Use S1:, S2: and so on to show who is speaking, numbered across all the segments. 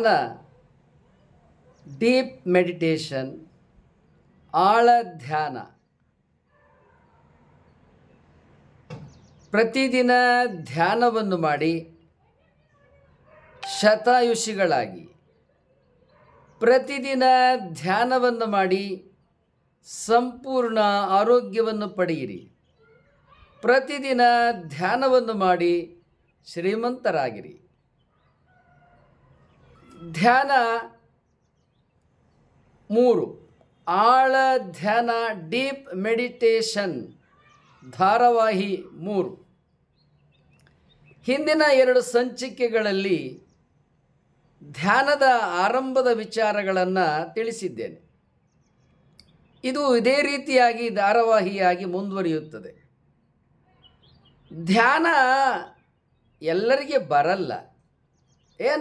S1: ಧ್ಯಾನ, deep meditation, ಆಳ ಧ್ಯಾನ ಪ್ರತಿದಿನ ಧ್ಯಾನವನ್ನು ಮಾಡಿ ಶತಾಯುಷಿಗಳಾಗಿ, ಪ್ರತಿದಿನ ಧ್ಯಾನವನ್ನು ಮಾಡಿ ಸಂಪೂರ್ಣ ಆರೋಗ್ಯವನ್ನು ಪಡೆಯಿರಿ. ಪ್ರತಿದಿನ ಧ್ಯಾನವನ್ನು ಮಾಡಿ ಶ್ರೀಮಂತರಾಗಿರಿ. ಧ್ಯಾನ 3, ಆಳ ಧ್ಯಾನ ಡೀಪ್ ಮೆಡಿಟೇಷನ್ ಧಾರಾವಾಹಿ 3. ಹಿಂದಿನ 2 ಸಂಚಿಕೆಗಳಲ್ಲಿ ಧ್ಯಾನದ ಆರಂಭದ ವಿಚಾರಗಳನ್ನು ತಿಳಿಸಿದ್ದೇನೆ. ಇದು ಇದೇ ರೀತಿಯಾಗಿ ಧಾರಾವಾಹಿಯಾಗಿ ಮುಂದುವರಿಯುತ್ತದೆ. ಧ್ಯಾನ ಎಲ್ಲರಿಗೆ ಬರಲ್ಲ.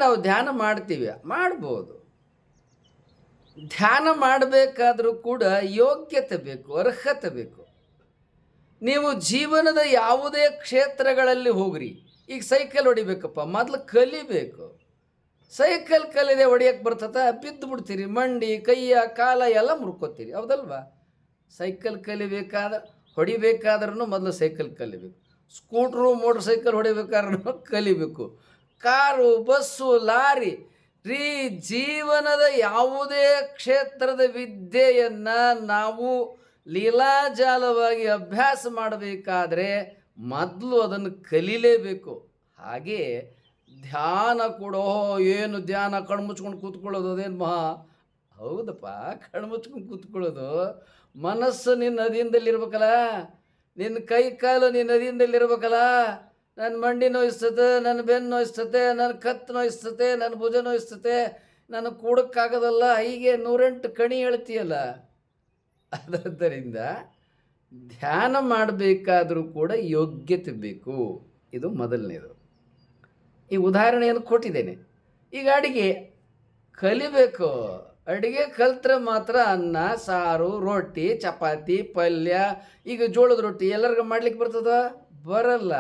S1: ನಾವು ಧ್ಯಾನ ಮಾಡ್ತೀವಿ, ಮಾಡ್ಬೋದು. ಧ್ಯಾನ ಮಾಡಬೇಕಾದರೂ ಕೂಡ ಯೋಗ್ಯತೆ ಬೇಕು, ಅರ್ಹತೆ ಬೇಕು. ನೀವು ಜೀವನದ ಯಾವುದೇ ಕ್ಷೇತ್ರಗಳಲ್ಲಿ ಹೋಗ್ರಿ. ಈಗ ಸೈಕಲ್ ಹೊಡಿಬೇಕಪ್ಪ, ಮೊದಲು ಕಲಿಬೇಕು. ಸೈಕಲ್ ಕಲಿದೆ ಹೊಡಿಯೋಕ್ಕೆ ಬರ್ತದೆ, ಬಿದ್ದು ಬಿಡ್ತೀರಿ, ಮಂಡಿ ಕೈಯ ಕಾಲ ಎಲ್ಲ ಮುರ್ಕೋತೀರಿ, ಹೌದಲ್ವಾ? ಸೈಕಲ್ ಹೊಡಿಬೇಕಾದ್ರೂ ಮೊದಲು ಸೈಕಲ್ ಕಲಿಬೇಕು. ಸ್ಕೂಟ್ರು ಮೋಟ್ರ್ ಸೈಕಲ್ ಹೊಡಿಬೇಕಾದ್ರೂ ಕಲಿಬೇಕು. ಕಾರು, ಬಸ್ಸು, ಲಾರಿ ಜೀವನದ ಯಾವುದೇ ಕ್ಷೇತ್ರದ ವಿದ್ಯೆಯನ್ನು ನಾವು ಲೀಲಾಜಾಲವಾಗಿ ಅಭ್ಯಾಸ ಮಾಡಬೇಕಾದ್ರೆ ಮೊದಲು ಅದನ್ನು ಕಲೀಲೇಬೇಕು. ಹಾಗೆ ಧ್ಯಾನ ಕೂಡ, ಏನು ಧ್ಯಾನ ಕಣ್ಮುಚ್ಕೊಂಡು ಕೂತ್ಕೊಳ್ಳೋದು, ಅದೇನು ಹೌದಪ್ಪ, ಕಣ್ಮುಚ್ಕೊಂಡು ಕೂತ್ಕೊಳ್ಳೋದು. ಮನಸ್ಸು ನಿನ್ನ ಅಧೀನದಲ್ಲಿರ್ಬೇಕಲ್ಲ, ನಿನ್ನ ಕೈ ಕಾಲು ನಿನ್ನ ಅಧೀನದಲ್ಲಿರ್ಬೇಕಲ್ಲ. ನನ್ನ ಮಂಡಿ ನೋಯಿಸ್ತತೆ, ನನ್ನ ಬೆನ್ನು ನೋಯಿಸ್ತತೆ, ನನ್ನ ಕತ್ತು ನೋಯಿಸ್ತತೆ, ನನ್ನ ಭುಜ ನೋಯಿಸ್ತತೆ, ನನಗೆ ಕೂಡಕ್ಕಾಗೋದಲ್ಲ, ಹೀಗೆ 108 ಕಣಿ ಹೇಳ್ತೀಯಲ್ಲ. ಆದ್ದರಿಂದ ಧ್ಯಾನ ಮಾಡಬೇಕಾದರೂ ಕೂಡ ಯೋಗ್ಯತೆ ಬೇಕು. ಇದು ಮೊದಲನೇದು. ಈ ಉದಾಹರಣೆಯನ್ನು ಕೊಟ್ಟಿದ್ದೇನೆ. ಈಗ ಅಡುಗೆ ಕಲಿಬೇಕು. ಅಡುಗೆ ಕಲ್ತ್ರೆ ಮಾತ್ರ ಅನ್ನ, ಸಾರು, ರೊಟ್ಟಿ, ಚಪಾತಿ, ಪಲ್ಯ, ಈಗ ಜೋಳದ ರೊಟ್ಟಿ ಎಲ್ಲರಿಗೂ ಮಾಡ್ಲಿಕ್ಕೆ ಬರ್ತದ? ಬರಲ್ಲ.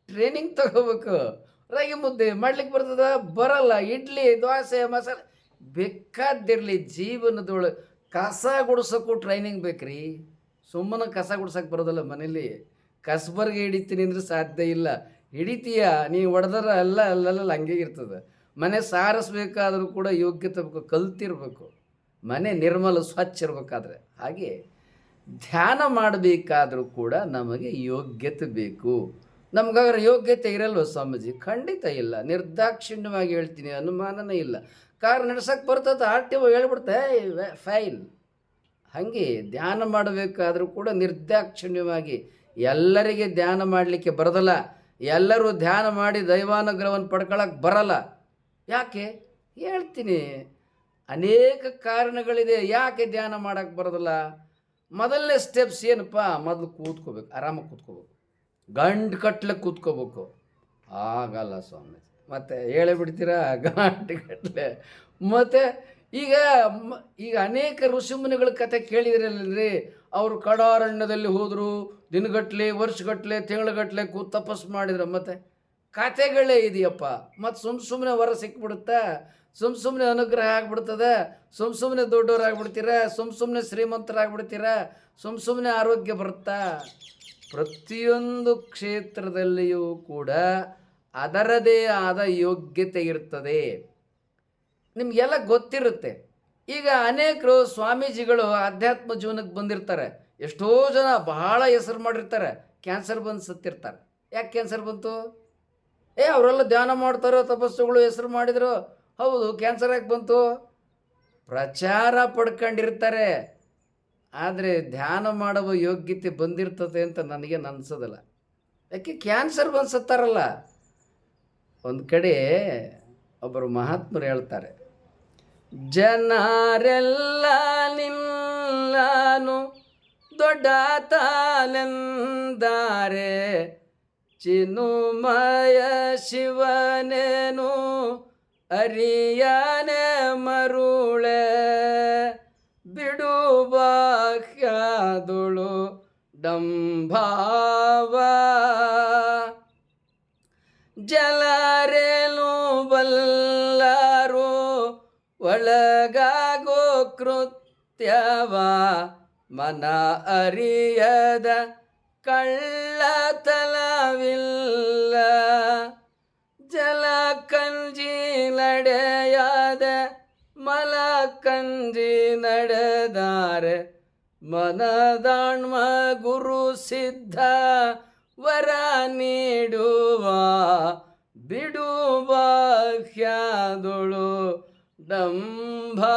S1: ಟ್ರೈನಿಂಗ್ ತಗೋಬೇಕು. ರಾಗಿ ಮುದ್ದೆ ಮಾಡ್ಲಿಕ್ಕೆ ಬರ್ತದ? ಬರಲ್ಲ. ಇಡ್ಲಿ, ದೋಸೆ, ಮಸಾಲೆ ಬೇಕಾದಿರಲಿ. ಜೀವನದೊಳಗೆ ಕಸ ಗುಡ್ಸೋಕ್ಕೂ ಟ್ರೈನಿಂಗ್ ಬೇಕ್ರಿ. ಸುಮ್ಮನೆ ಕಸ ಗುಡ್ಸೋಕೆ ಬರೋದಲ್ಲ. ಮನೇಲಿ ಕಸ್ಬರ್ಗೆ ಹಿಡಿತೀನಿ ಅಂದ್ರೆ ಸಾಧ್ಯ ಇಲ್ಲ. ಹಿಡಿತೀಯ, ನೀವು ಹೊಡೆದ್ರೆ ಅಲ್ಲಲ್ಲ ಹಂಗೆ ಇರ್ತದೆ. ಮನೆ ಸಾರಿಸ್ಬೇಕಾದ್ರೂ ಕೂಡ ಯೋಗ್ಯತೆ ಬೇಕು, ಕಲ್ತಿರ್ಬೇಕು. ಮನೆ ನಿರ್ಮಲ ಸ್ವಚ್ಛ ಇರಬೇಕಾದ್ರೆ. ಹಾಗೆ ಧ್ಯಾನ ಮಾಡಬೇಕಾದ್ರೂ ಕೂಡ ನಮಗೆ ಯೋಗ್ಯತೆ ಬೇಕು. ನಮ್ಗಾದ್ರೆ ಯೋಗ್ಯತೆ ಇರಲ್ವ ಸ್ವಾಮೀಜಿ? ಖಂಡಿತ ಇಲ್ಲ. ನಿರ್ದಾಕ್ಷಿಣ್ಯವಾಗಿ ಹೇಳ್ತೀನಿ, ಅನುಮಾನನೇ ಇಲ್ಲ. ಕಾರ್ ನಡ್ಸೋಕ್ಕೆ ಬರ್ತದೆ, RTO ಹೇಳ್ಬಿಡ್ತೆ ಫೈಲ್. ಹಾಗೆ ಧ್ಯಾನ ಮಾಡಬೇಕಾದ್ರೂ ಕೂಡ ನಿರ್ದಾಕ್ಷಿಣ್ಯವಾಗಿ. ಎಲ್ಲರಿಗೆ ಧ್ಯಾನ ಮಾಡಲಿಕ್ಕೆ ಬರೋದಲ್ಲ. ಎಲ್ಲರೂ ಧ್ಯಾನ ಮಾಡಿ ದೈವಾನುಗ್ರಹವನ್ನು ಪಡ್ಕೊಳ್ಳೋಕೆ ಬರಲ್ಲ. ಯಾಕೆ ಹೇಳ್ತೀನಿ. ಅನೇಕ ಕಾರಣಗಳಿದೆ ಯಾಕೆ ಧ್ಯಾನ ಮಾಡೋಕ್ಕೆ ಬರೋದಿಲ್ಲ. ಮೊದಲನೇ ಸ್ಟೆಪ್ಸ್ ಏನಪ್ಪ? ಮೊದಲು ಕೂತ್ಕೋಬೇಕು, ಆರಾಮಾಗಿ ಕೂತ್ಕೋಬೇಕು, ಗಂಟು ಕಟ್ಲೆ ಕೂತ್ಕೋಬೇಕು. ಆಗಲ್ಲ ಸ್ವಾಮಿ, ಮತ್ತೆ ಹೇಳಿಬಿಡ್ತೀರಾ ಗಂಟು ಕಟ್ಲೆ. ಮತ್ತು ಈಗ ಅನೇಕ ಋಷಿಮುನಿಗಳ ಕತೆ ಕೇಳಿದ್ರಲ್ರಿ. ಅವರು ಕಡಾರಣ್ಯದಲ್ಲಿ ಹೋದರು, ದಿನಗಟ್ಟಲೆ, ವರ್ಷಗಟ್ಟಲೆ, ತಿಂಗಳಗಟ್ಟಲೆ ತಪಸ್ಸು ಮಾಡಿದ್ರು. ಮತ್ತು ಕತೆಗಳೇ ಇದೆಯಪ್ಪ. ಮತ್ತು ಸುಮ್ಮನೆ ವರ ಸಿಕ್ಬಿಡುತ್ತಾ, ಸುಮ್ಮನೆ ಅನುಗ್ರಹ ಆಗಿಬಿಡ್ತದೆ, ಸುಮ್ಮನೆ ದೊಡ್ಡವರಾಗ್ಬಿಡ್ತೀರ, ಸುಮ್ಮನೆ ಶ್ರೀಮಂತರಾಗ್ಬಿಡ್ತೀರ, ಸುಮ್ಮನೆ ಆರೋಗ್ಯ ಬರುತ್ತಾ? ಪ್ರತಿಯೊಂದು ಕ್ಷೇತ್ರದಲ್ಲಿಯೂ ಕೂಡ ಅದರದೇ ಆದ ಯೋಗ್ಯತೆ ಇರ್ತದೆ. ನಿಮಗೆಲ್ಲ ಗೊತ್ತಿರುತ್ತೆ. ಈಗ ಅನೇಕರು ಸ್ವಾಮೀಜಿಗಳು ಆಧ್ಯಾತ್ಮ ಜೀವನಕ್ಕೆ ಬಂದಿರ್ತಾರೆ. ಎಷ್ಟೋ ಜನ ಬಹಳ ಹೆಸರು ಮಾಡಿರ್ತಾರೆ, ಕ್ಯಾನ್ಸರ್ ಬಂದು ಸತ್ತಿರ್ತಾರೆ. ಯಾಕೆ ಕ್ಯಾನ್ಸರ್ ಬಂತು? ಅವರೆಲ್ಲ ಧ್ಯಾನ ಮಾಡ್ತಾರೋ, ತಪಸ್ಸುಗಳು ಹೆಸರು ಮಾಡಿದ್ರು. ಹೌದು, ಕ್ಯಾನ್ಸರ್ ಯಾಕೆ ಬಂತು? ಪ್ರಚಾರ ಪಡ್ಕೊಂಡಿರ್ತಾರೆ. ಆದರೆ ಧ್ಯಾನ ಮಾಡುವ ಯೋಗ್ಯತೆ ಬಂದಿರ್ತದೆ ಅಂತ ನನಗೇನು ಅನಿಸೋದಿಲ್ಲ. ಯಾಕೆ ಕ್ಯಾನ್ಸರ್ ಬಂದು ಸತ್ತಾರಲ್ಲ. ಒಂದು ಕಡೆ ಒಬ್ಬರು ಮಹಾತ್ಮರು ಹೇಳ್ತಾರೆ, ಜನರೆಲ್ಲ ನಿನ್ನನು ದೊಡ್ಡ ತಾನೆಂದಾರೆ, ಚಿನ್ಮಯ ಶಿವನೇನು ಅರಿಯನೆ ಮರುಳೆ, ಬಿಡು ಬಾಹ್ಯದೊಳು ಡಂಭಾವ, ಜಲರೇನು ಬಲ್ಲರು ಕೃತ್ಯವ ಮನ ಅರಿಯದ ಕಳ್ಳತನವಿಲ್ಲ ಜಲ ಕಂಜಿ ನಡೆಯಾದ ಮಲ ಕಂಜಿ ನಡೆದಾರೆ ಮನದಾಣ್ಮ ಗುರು ಸಿದ್ಧ ವರ ನೀಡುವ ಬಿಡುವ ಹ್ಯಾದೊಳು ಡಂಭವ.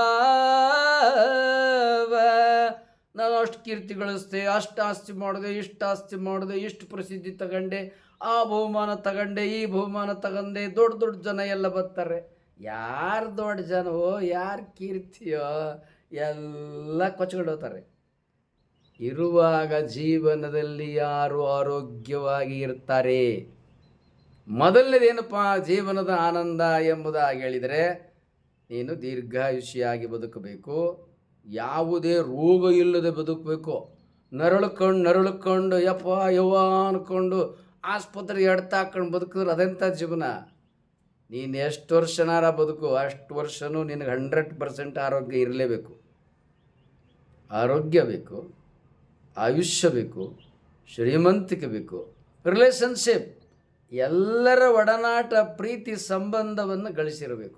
S1: ನಾನು ಅಷ್ಟು ಕೀರ್ತಿ ಗಳಿಸ್ದೆ, ಅಷ್ಟು ಆಸ್ತಿ ಮಾಡಿದೆ, ಇಷ್ಟು ಆಸ್ತಿ ಮಾಡಿದೆ, ಇಷ್ಟು ಪ್ರಸಿದ್ಧಿ ತಗೊಂಡೆ, ಆ ಬಹುಮಾನ ತಗೊಂಡೆ, ಈ ಬಹುಮಾನ ತಗೊಂಡೆ, ದೊಡ್ಡ ದೊಡ್ಡ ಜನ ಎಲ್ಲ ಬರ್ತಾರೆ. ಯಾರು ದೊಡ್ಡ ಜನವೋ ಯಾರು ಕೀರ್ತಿಯೋ ಎಲ್ಲ ಕೊಚ್ಕೊಂಡು ಹೋಗ್ತಾರೆ. ಇರುವಾಗ ಜೀವನದಲ್ಲಿ ಯಾರು ಆರೋಗ್ಯವಾಗಿ ಇರ್ತಾರೆ? ಮೊದಲನೇದೇನಪ್ಪ ಜೀವನದ ಆನಂದ ಎಂಬುದಾಗಿ ಹೇಳಿದರೆ, ನೀನು ದೀರ್ಘಾಯುಷಿಯಾಗಿ ಬದುಕಬೇಕು, ಯಾವುದೇ ರೋಗ ಇಲ್ಲದೆ ಬದುಕಬೇಕು. ನರಳುಕೊಂಡು ಯಪ್ಪ ಯವ್ವ ಅಂದ್ಕೊಂಡು ಆಸ್ಪತ್ರೆಗೆ ಎಡ್ತಾಕೊಂಡು ಬದುಕಿದ್ರೆ ಅದೆಂಥ ಜೀವನ? ನೀನು ಎಷ್ಟು ವರ್ಷನಾರ ಬದುಕು, ಅಷ್ಟು ವರ್ಷವೂ ನಿನಗೆ 100% ಆರೋಗ್ಯ ಇರಲೇಬೇಕು. ಆರೋಗ್ಯ ಬೇಕು, ಆಯುಷ್ಯ ಬೇಕು, ಶ್ರೀಮಂತಿಕೆ ಬೇಕು, ರಿಲೇಷನ್ಶಿಪ್, ಎಲ್ಲರ ಒಡನಾಟ ಪ್ರೀತಿ ಸಂಬಂಧವನ್ನು ಗಳಿಸಿರಬೇಕು.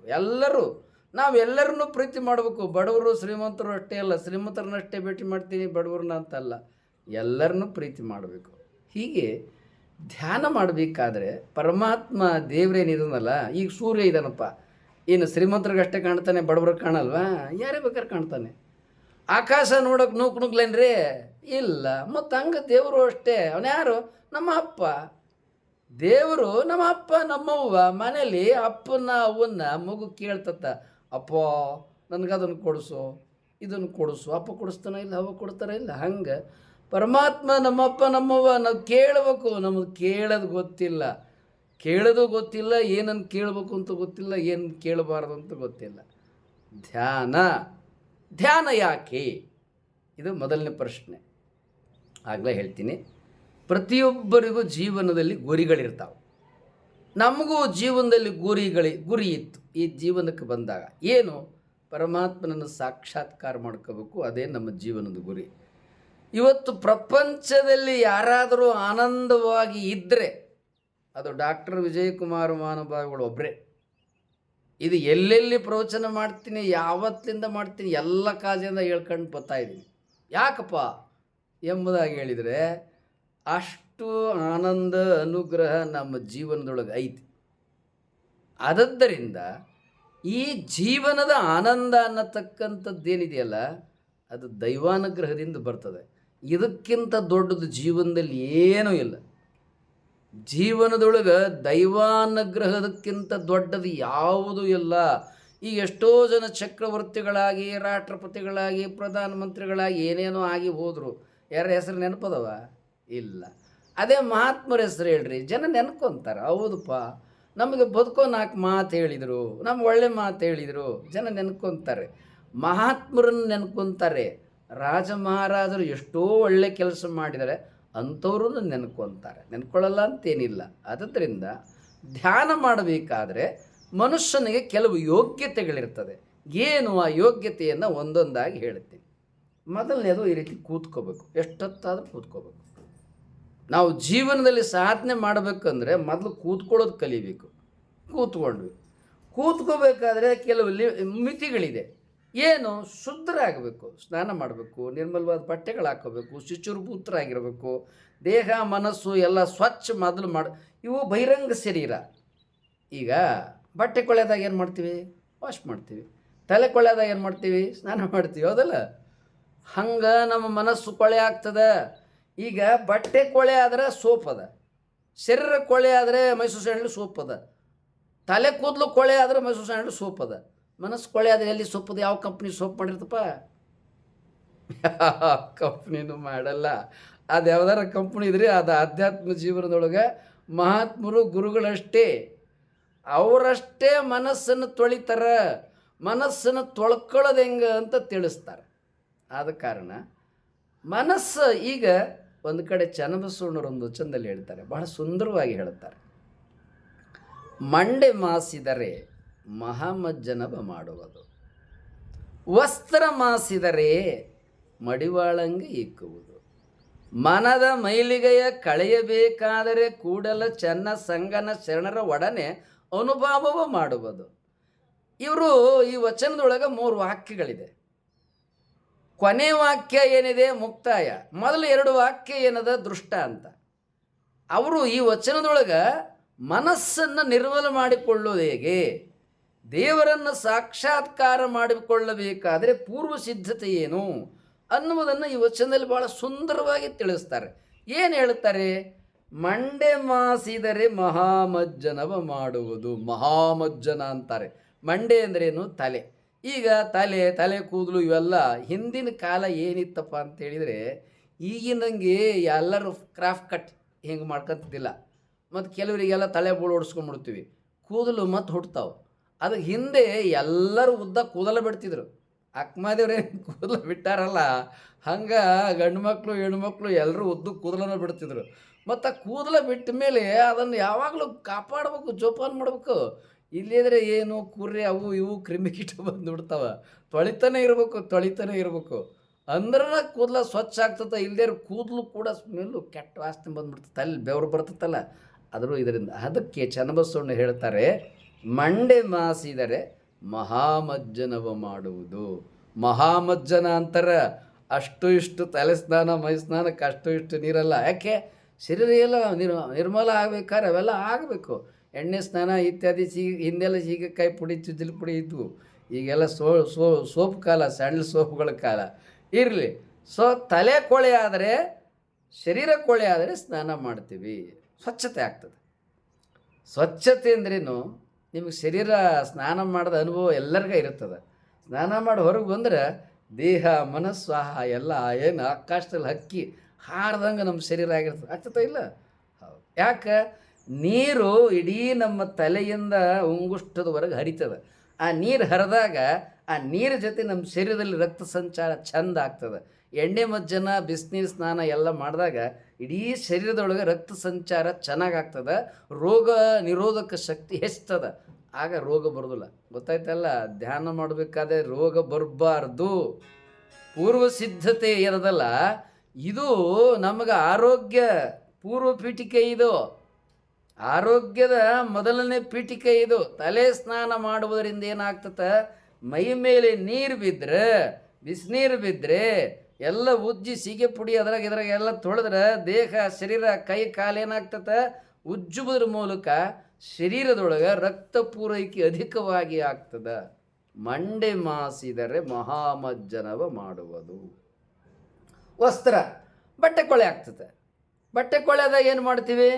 S1: ನಾವೆಲ್ಲರನ್ನೂ ಪ್ರೀತಿ ಮಾಡಬೇಕು. ಬಡವರು ಶ್ರೀಮಂತರು ಅಷ್ಟೇ ಅಲ್ಲ, ಶ್ರೀಮಂತರನ್ನಷ್ಟೇ ಭೇಟಿ ಮಾಡ್ತೀನಿ ಬಡವ್ರನ್ನ ಅಂತಲ್ಲ, ಎಲ್ಲರನ್ನೂ ಪ್ರೀತಿ ಮಾಡಬೇಕು. ಹೀಗೆ ಧ್ಯಾನ ಮಾಡಬೇಕಾದ್ರೆ ಪರಮಾತ್ಮ ದೇವರೇನಿದನಲ್ಲ, ಈಗ ಸೂರ್ಯ ಇದ್ದಾನಪ್ಪ, ಏನು ಶ್ರೀಮಂತರಿಗಷ್ಟೇ ಕಾಣ್ತಾನೆ, ಬಡವ್ರಿಗೆ ಕಾಣಲ್ವಾ? ಯಾರೇ ಬೇಕಾದ್ರೆ ಕಾಣ್ತಾನೆ. ಆಕಾಶ ನೋಡೋಕೆ ನುಗ್ಲೇನ್ರಿ? ಇಲ್ಲ. ಮತ್ತು ಹಂಗೆ ದೇವರು ಅಷ್ಟೇ. ಅವನ್ಯಾರು? ನಮ್ಮ ಅಪ್ಪ. ದೇವರು ನಮ್ಮ ಅಪ್ಪ ನಮ್ಮವ್ವ. ಮನೇಲಿ ಅಪ್ಪನ ಅವನ್ನ ಮಗು ಕೇಳ್ತತ್ತ, ಅಪ್ಪ ನನಗದನ್ನು ಕೊಡಿಸು, ಇದನ್ನು ಕೊಡಿಸು. ಅಪ್ಪ ಕೊಡಿಸ್ತಾನೆ ಇಲ್ಲ, ಅವ್ವ ಕೊಡ್ತಾರ ಇಲ್ಲ. ಹಂಗೆ ಪರಮಾತ್ಮ ನಮ್ಮಪ್ಪ ನಮ್ಮವ್ವ. ನಾವು ಕೇಳಬೇಕು, ನಮಗೆ ಕೇಳೋದು ಗೊತ್ತಿಲ್ಲ, ಏನನ್ನು ಕೇಳಬೇಕು ಅಂತ ಗೊತ್ತಿಲ್ಲ, ಏನು ಕೇಳಬಾರ್ದು ಅಂತ ಗೊತ್ತಿಲ್ಲ. ಧ್ಯಾನ ಯಾಕೆ? ಇದು ಮೊದಲನೇ ಪ್ರಶ್ನೆ. ಆಗಲೇ ಹೇಳ್ತೀನಿ, ಪ್ರತಿಯೊಬ್ಬರಿಗೂ ಜೀವನದಲ್ಲಿ ಗುರಿಗಳಿರ್ತಾವೆ. ನಮಗೂ ಜೀವನದಲ್ಲಿ ಗುರಿ ಇತ್ತು. ಈ ಜೀವನಕ್ಕೆ ಬಂದಾಗ ಏನು? ಪರಮಾತ್ಮನನ್ನು ಸಾಕ್ಷಾತ್ಕಾರ ಮಾಡ್ಕೋಬೇಕು. ಅದೇ ನಮ್ಮ ಜೀವನದ ಗುರಿ. ಇವತ್ತು ಪ್ರಪಂಚದಲ್ಲಿ ಯಾರಾದರೂ ಆನಂದವಾಗಿ ಇದ್ದರೆ ಅದು ಡಾಕ್ಟರ್ ವಿಜಯಕುಮಾರ್ ಮಹಾನುಭಾವಿಗಳು ಒಬ್ಬರೇ. ಇದು ಎಲ್ಲೆಲ್ಲಿ ಪ್ರವಚನ ಮಾಡ್ತೀನಿ, ಯಾವತ್ತಿಂದ ಮಾಡ್ತೀನಿ, ಎಲ್ಲ ಕಾಜಿಂದ ಹೇಳ್ಕೊಂಡು ಬರ್ತಾಯಿದ್ದೀನಿ. ಯಾಕಪ್ಪ ಎಂಬುದಾಗಿ ಹೇಳಿದರೆ, ಅಷ್ಟು ಆನಂದ ಅನುಗ್ರಹ ನಮ್ಮ ಜೀವನದೊಳಗೆ ಐತಿ. ಆದ್ದರಿಂದ ಈ ಜೀವನದ ಆನಂದ ಅನ್ನತಕ್ಕಂಥದ್ದೇನಿದೆಯಲ್ಲ, ಅದು ದೈವಾನುಗ್ರಹದಿಂದ ಬರ್ತದೆ. ಇದಕ್ಕಿಂತ ದೊಡ್ಡದು ಜೀವನದಲ್ಲಿ ಏನೂ ಇಲ್ಲ. ಜೀವನದೊಳಗೆ ದೈವಾನುಗ್ರಹದಕ್ಕಿಂತ ದೊಡ್ಡದು ಯಾವುದೂ ಇಲ್ಲ. ಈಗ ಎಷ್ಟೋ ಜನ ಚಕ್ರವರ್ತಿಗಳಾಗಿ, ರಾಷ್ಟ್ರಪತಿಗಳಾಗಿ, ಪ್ರಧಾನಮಂತ್ರಿಗಳಾಗಿ ಏನೇನೋ ಆಗಿ ಹೋದರು. ಯಾರ ಹೆಸರು ನೆನಪದವ? ಇಲ್ಲ. ಅದೇ ಮಹಾತ್ಮರ ಹೆಸರು ಹೇಳ್ರಿ, ಜನ ನೆನ್ಕೊಂತಾರೆ. ಹೌದಪ್ಪ, ನಮಗೆ ಬದುಕೋ 4 ಮಾತು ಹೇಳಿದರು, ನಮ್ಗೆ ಒಳ್ಳೆ ಮಾತು ಹೇಳಿದರು, ಜನ ನೆನ್ಕೊತಾರೆ. ಮಹಾತ್ಮರನ್ನು ನೆನ್ಕೊತಾರೆ. ರಾಜ ಮಹಾರಾಜರು ಎಷ್ಟೋ ಒಳ್ಳೆ ಕೆಲಸ ಮಾಡಿದ್ದಾರೆ, ಅಂಥವ್ರನ್ನು ನೆನ್ಕೊಳ್ಳಲ್ಲ ಅಂತೇನಿಲ್ಲ. ಆದ್ದರಿಂದ ಧ್ಯಾನ ಮಾಡಬೇಕಾದ್ರೆ ಮನುಷ್ಯನಿಗೆ ಕೆಲವು ಯೋಗ್ಯತೆಗಳಿರ್ತದೆ. ಏನು ಆ ಯೋಗ್ಯತೆಯನ್ನು ಒಂದೊಂದಾಗಿ ಹೇಳ್ತೀನಿ. ಮೊದಲನೇದು, ಈ ರೀತಿ ಕೂತ್ಕೋಬೇಕು. ಎಷ್ಟೊತ್ತಾದರೂ ಕೂತ್ಕೋಬೇಕು. ನಾವು ಜೀವನದಲ್ಲಿ ಸಾಧನೆ ಮಾಡಬೇಕಂದ್ರೆ ಮೊದಲು ಕೂತ್ಕೊಳ್ಳೋದು ಕಲಿಬೇಕು. ಕೂತ್ಕೋಬೇಕಾದ್ರೆ ಕೆಲವು ಮಿತಿಗಳಿದೆ. ಏನು? ಶುದ್ಧರಾಗಬೇಕು, ಸ್ನಾನ ಮಾಡಬೇಕು, ನಿರ್ಮಲವಾದ ಬಟ್ಟೆಗಳು ಹಾಕೋಬೇಕು, ಶುಚಿರ್ಭೂತರಾಗಿರಬೇಕು, ದೇಹ ಮನಸ್ಸು ಎಲ್ಲ ಸ್ವಚ್ಛ ಮೊದಲು ಇವು ಬಹಿರಂಗ ಶರೀರ. ಈಗ ಬಟ್ಟೆ ಕೊಳೆದಾಗ ಏನು ಮಾಡ್ತೀವಿ? ವಾಶ್ ಮಾಡ್ತೀವಿ. ತಲೆ ಕೊಳೆದಾಗ ಏನು ಮಾಡ್ತೀವಿ? ಸ್ನಾನ ಮಾಡ್ತೀವಿ. ಹೌದಲ್ಲ? ಹಂಗೆ ನಮ್ಮ ಮನಸ್ಸು ಕೊಳೆ ಆಗ್ತದೆ. ಈಗ ಬಟ್ಟೆ ಕೊಳೆ ಆದರೆ ಸೋಪ್ ಅದ, ಶರೀರ ಕೊಳೆ ಆದರೆ ಮೈಸೂರು ಸ್ಯಾಂಡಲ್ ಸೋಪ್ ಅದ, ತಲೆ ಕೂದಲು ಕೊಳೆ ಆದರೆ ಮೈಸೂರು ಸ್ಯಾಂಡಲ್ ಸೋಪ್ ಅದ. ಮನಸ್ಸು ಕೊಳೆ ಆದರೆ ಎಲ್ಲಿ ಸೋಪ್ ಅದ? ಯಾವ ಕಂಪ್ನಿ ಸೋಪ್ ಮಾಡಿರ್ತಪ್ಪ? ಯಾವ ಕಂಪ್ನಿನೂ ಮಾಡಲ್ಲ. ಅದು ಯಾವ್ದಾರ ಕಂಪ್ನಿ ಇದ್ರಿ, ಅದು ಆಧ್ಯಾತ್ಮ ಜೀವನದೊಳಗೆ ಮಹಾತ್ಮರು ಗುರುಗಳಷ್ಟೇ, ಅವರಷ್ಟೇ ಮನಸ್ಸನ್ನು ತೊಳಿತಾರೆ. ಮನಸ್ಸನ್ನು ತೊಳ್ಕೊಳ್ಳೋದು ಹೆಂಗೆ ಅಂತ ತಿಳಿಸ್ತಾರೆ. ಆದ ಕಾರಣ ಮನಸ್ಸು, ಈಗ ಒಂದು ಕಡೆ ಚನ್ನಬಸವಣ್ಣರೊಂದು ವಚನದಲ್ಲಿ ಹೇಳ್ತಾರೆ, ಬಹಳ ಸುಂದರವಾಗಿ ಹೇಳ್ತಾರೆ, ಮಂಡೆ ಮಾಸಿದರೆ ಮಹಾಮಜ್ಜನವ ಮಾಡುವುದು, ವಸ್ತ್ರ ಮಾಸಿದರೆ ಮಡಿವಾಳಂಗೆ ಇಕ್ಕುವುದು. ಮನದ ಮೈಲಿಗೆಯ ಕಳೆಯಬೇಕಾದರೆ ಕೂಡಲ ಚೆನ್ನ ಸಂಗನ ಶರಣರ ಒಡನೆ ಅನುಭಾವವ ಮಾಡುವುದು. ಇವರು ಈ ವಚನದೊಳಗೆ 3 ವಾಕ್ಯಗಳಿದೆ. ಕೊನೆ ವಾಕ್ಯ ಏನಿದೆ ಮುಕ್ತಾಯ, ಮೊದಲು 2 ವಾಕ್ಯ ಏನದ ದೃಷ್ಟಾಂತ. ಅವರು ಈ ವಚನದೊಳಗೆ ಮನಸ್ಸನ್ನು ನಿರ್ಮಲ ಮಾಡಿಕೊಳ್ಳೋದು ಹೇಗೆ, ದೇವರನ್ನು ಸಾಕ್ಷಾತ್ಕಾರ ಮಾಡಿಕೊಳ್ಳಬೇಕಾದರೆ ಪೂರ್ವ ಸಿದ್ಧತೆ ಏನು ಅನ್ನುವುದನ್ನು ಈ ವಚನದಲ್ಲಿ ಭಾಳ ಸುಂದರವಾಗಿ ತಿಳಿಸ್ತಾರೆ. ಏನು ಹೇಳ್ತಾರೆ? ಮಂಡೆ ಮಾಸಿದರೆ ಮಹಾಮಜ್ಜನವ ಮಾಡುವುದು. ಮಹಾಮಜ್ಜನ ಅಂತಾರೆ. ಮಂಡೆ ಅಂದ್ರೇನು? ತಲೆ. ಈಗ ತಲೆ ಕೂದಲು ಇವೆಲ್ಲ ಹಿಂದಿನ ಕಾಲ ಏನಿತ್ತಪ್ಪ ಅಂತೇಳಿದರೆ, ಈಗಿನಂಗೆ ಎಲ್ಲರೂ ಕ್ರಾಫ್ಟ್ ಕಟ್ ಹಿಂಗೆ ಮಾಡ್ಕೊತಿದ್ದಿಲ್ಲ. ಮತ್ತು ಕೆಲವರಿಗೆಲ್ಲ ತಲೆ ಬೋಳು ಓಡಿಸ್ಕೊಂಡ್ಬಿಡ್ತೀವಿ, ಕೂದಲು ಮತ್ತು ಹುಡ್ತಾವೆ. ಅದಕ್ಕೆ ಹಿಂದೆ ಎಲ್ಲರೂ ಉದ್ದ ಕೂದಲ ಬಿಡ್ತಿದ್ರು. ಅಕ್ಕಮಾದೇವ್ರೇನು ಕೂದಲು ಬಿಟ್ಟಾರಲ್ಲ, ಹಂಗೆ ಗಂಡು ಮಕ್ಕಳು ಹೆಣ್ಮಕ್ಳು ಎಲ್ಲರೂ ಉದ್ದು ಕೂದಲನ್ನು ಬಿಡ್ತಿದ್ರು. ಮತ್ತು ಆ ಕೂದಲ ಬಿಟ್ಟ ಮೇಲೆ ಅದನ್ನು ಯಾವಾಗಲೂ ಕಾಪಾಡಬೇಕು, ಜೋಪಾನ ಮಾಡಬೇಕು. ಇಲ್ಲಿದ್ರೆ ಏನು ಕುರ್ರೆ ಅವು ಇವು ಕ್ರಿಮಿಕೀಟ ಬಂದು ಬಿಡ್ತಾವೆ. ತೊಳಿತಾನೆ ಇರಬೇಕು ಅಂದ್ರೆ ಕೂದಲ ಸ್ವಚ್ಛ ಆಗ್ತದೆ. ಇಲ್ಲದೇ ಕೂದಲು ಕೂಡ ಸ್ಮೆಲ್ಲು ಕೆಟ್ಟ ವಾಸನೆ ಬಂದುಬಿಡ್ತದೆ, ಅಲ್ಲಿ ಬೆವರು ಬರ್ತದಲ್ಲ ಆದರೂ ಇದರಿಂದ. ಅದಕ್ಕೆ ಚನ್ನಬಸವಣ್ಣ ಹೇಳ್ತಾರೆ, ಮಂಡೆ ಮಾಸಿದರೆ ಮಹಾಮಜ್ಜನವ ಮಾಡುವುದು. ಮಹಾಮಜ್ಜನ ಅಂತಾರೆ. ಅಷ್ಟು ಇಷ್ಟು ತಲೆ ಸ್ನಾನ ಮೈ ಸ್ನಾನಕ್ಕೆ ಅಷ್ಟು ಇಷ್ಟು ನೀರಲ್ಲ. ಯಾಕೆ? ಶರೀರ ಎಲ್ಲ ನಿರ್ಮಲ ಆಗಬೇಕಾದ್ರೆ ಅವೆಲ್ಲ ಆಗಬೇಕು. ಎಣ್ಣೆ ಸ್ನಾನ ಇತ್ಯಾದಿ ಹಿಂದೆಲ್ಲ ಸೀಗೆಕಾಯಿ ಪುಡಿ ಚುಜ್ಜಲಿ ಪುಡಿ ಇದ್ವು. ಈಗೆಲ್ಲ ಸೋಪ್ ಕಾಲ, ಸ್ಯಾಂಡಲ್ ಸೋಪ್ಗಳ ಕಾಲ. ಇರಲಿ. ಸೊ ತಲೆ ಕೊಳೆ ಆದರೆ, ಶರೀರ ಕೊಳೆ ಆದರೆ ಸ್ನಾನ ಮಾಡ್ತೀವಿ, ಸ್ವಚ್ಛತೆ ಆಗ್ತದೆ. ಸ್ವಚ್ಛತೆ ಅಂದ್ರೇನು? ನಿಮಗೆ ಶರೀರ ಸ್ನಾನ ಮಾಡಿದ ಅನುಭವ ಎಲ್ಲರಿಗೂ ಇರ್ತದೆ. ಸ್ನಾನ ಮಾಡಿ ಹೊರಗೆ ಬಂದರೆ ದೇಹ ಮನಸ್ಸು ಎಲ್ಲ ಏನು ಆಕಾಶದಲ್ಲಿ ಹಕ್ಕಿ ಹಾರ್ದಂಗೆ ನಮ್ಮ ಶರೀರ ಆಗಿರ್ತದೆ. ಆಗ್ತದೆ ಇಲ್ಲ? ಹೌದು. ಯಾಕೆ? ನೀರು ಇಡೀ ನಮ್ಮ ತಲೆಯಿಂದ ಉಂಗುಷ್ಟದವರೆಗೆ ಹರಿತದೆ. ಆ ನೀರು ಹರಿದಾಗ ಆ ನೀರು ಜೊತೆ ನಮ್ಮ ಶರೀರದಲ್ಲಿ ರಕ್ತ ಸಂಚಾರ ಚೆಂದ ಆಗ್ತದೆ. ಎಣ್ಣೆ ಮಜ್ಜನ ಬಿಸಿನೀರು ಸ್ನಾನ ಎಲ್ಲ ಮಾಡಿದಾಗ ಇಡೀ ಶರೀರದೊಳಗೆ ರಕ್ತ ಸಂಚಾರ ಚೆನ್ನಾಗಾಗ್ತದೆ, ರೋಗ ನಿರೋಧಕ ಶಕ್ತಿ ಹೆಚ್ಚುತ್ತದೆ. ಆಗ ರೋಗ ಬರೋದಿಲ್ಲ. ಗೊತ್ತಾಯ್ತಲ್ಲ? ಧ್ಯಾನ ಮಾಡಬೇಕಾದ್ರೆ ರೋಗ ಬರಬಾರ್ದು. ಪೂರ್ವ ಸಿದ್ಧತೆ ಇರೋದಲ್ಲ, ಇದು ನಮಗೆ ಆರೋಗ್ಯ ಪೂರ್ವ ಪೀಠಿಕೆ. ಇದು ಆರೋಗ್ಯದ ಮೊದಲನೇ ಪೀಠಿಕೆ. ಇದು ತಲೆ ಸ್ನಾನ ಮಾಡುವುದರಿಂದ ಏನಾಗ್ತದೆ? ಮೈ ಮೇಲೆ ನೀರು ಬಿದ್ದರೆ, ಬಿಸಿನೀರು ಬಿದ್ದರೆ ಎಲ್ಲ ಉಜ್ಜಿ ಸೀಗೆ ಪುಡಿ ಇದ್ರಾಗ ಎಲ್ಲ ತೊಳೆದ್ರೆ ದೇಹ ಶರೀರ ಕೈ ಕಾಲೇನಾಗ್ತದೆ? ಉಜ್ಜುವುದ್ರ ಮೂಲಕ ಶರೀರದೊಳಗೆ ರಕ್ತ ಪೂರೈಕೆ ಅಧಿಕವಾಗಿ ಆಗ್ತದೆ. ಮಂಡೆ ಮಾಸಿದರೆ ಮಹಾಮಜ್ಜನವ ಮಾಡುವುದು. ವಸ್ತ್ರ, ಬಟ್ಟೆ ಕೊಳೆ ಆಗ್ತದೆ. ಬಟ್ಟೆ ಕೊಳೆ ಆದಾಗ ಏನು ಮಾಡ್ತೀವಿ?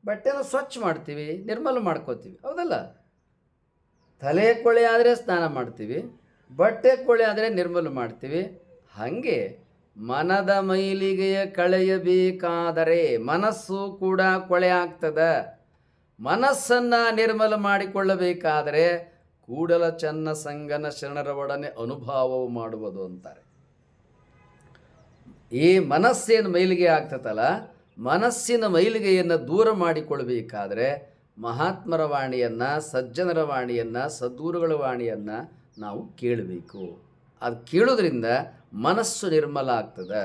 S1: ಬಟ್ಟೆನ ಸ್ವಚ್ಛ ಮಾಡ್ತೀವಿ, ನಿರ್ಮಲ ಮಾಡ್ಕೋತೀವಿ. ಹೌದಲ್ಲ? ತಲೆ ಕೊಳೆ ಆದರೆ ಸ್ನಾನ ಮಾಡ್ತೀವಿ, ಬಟ್ಟೆ ಕೊಳೆ ಆದರೆ ನಿರ್ಮಲ ಮಾಡ್ತೀವಿ. ಹಾಗೆ ಮನದ ಮೈಲಿಗೆಯ ಕಳೆಯಬೇಕಾದರೆ ಮನಸ್ಸು ಕೂಡ ಕೊಳೆ ಆಗ್ತದೆ. ಮನಸ್ಸನ್ನು ನಿರ್ಮಲ ಮಾಡಿಕೊಳ್ಳಬೇಕಾದರೆ ಕೂಡಲ ಚೆನ್ನ ಸಂಗನ ಶರಣರ ಒಡನೆ ಅನುಭಾವವು ಮಾಡುವುದು ಅಂತಾರೆ. ಈ ಮನಸ್ಸೇನು ಮೈಲಿಗೆ ಆಗ್ತದಲ್ಲ, ಮನಸ್ಸಿನ ಮೈಲಿಗೆಯನ್ನು ದೂರ ಮಾಡಿಕೊಳ್ಬೇಕಾದ್ರೆ ಮಹಾತ್ಮರ ವಾಣಿಯನ್ನು, ಸಜ್ಜನರ ವಾಣಿಯನ್ನು, ಸದ್ಗುರುಗಳ ವಾಣಿಯನ್ನು ನಾವು ಕೇಳಬೇಕು. ಅದು ಕೇಳೋದ್ರಿಂದ ಮನಸ್ಸು ನಿರ್ಮಲ ಆಗ್ತದೆ.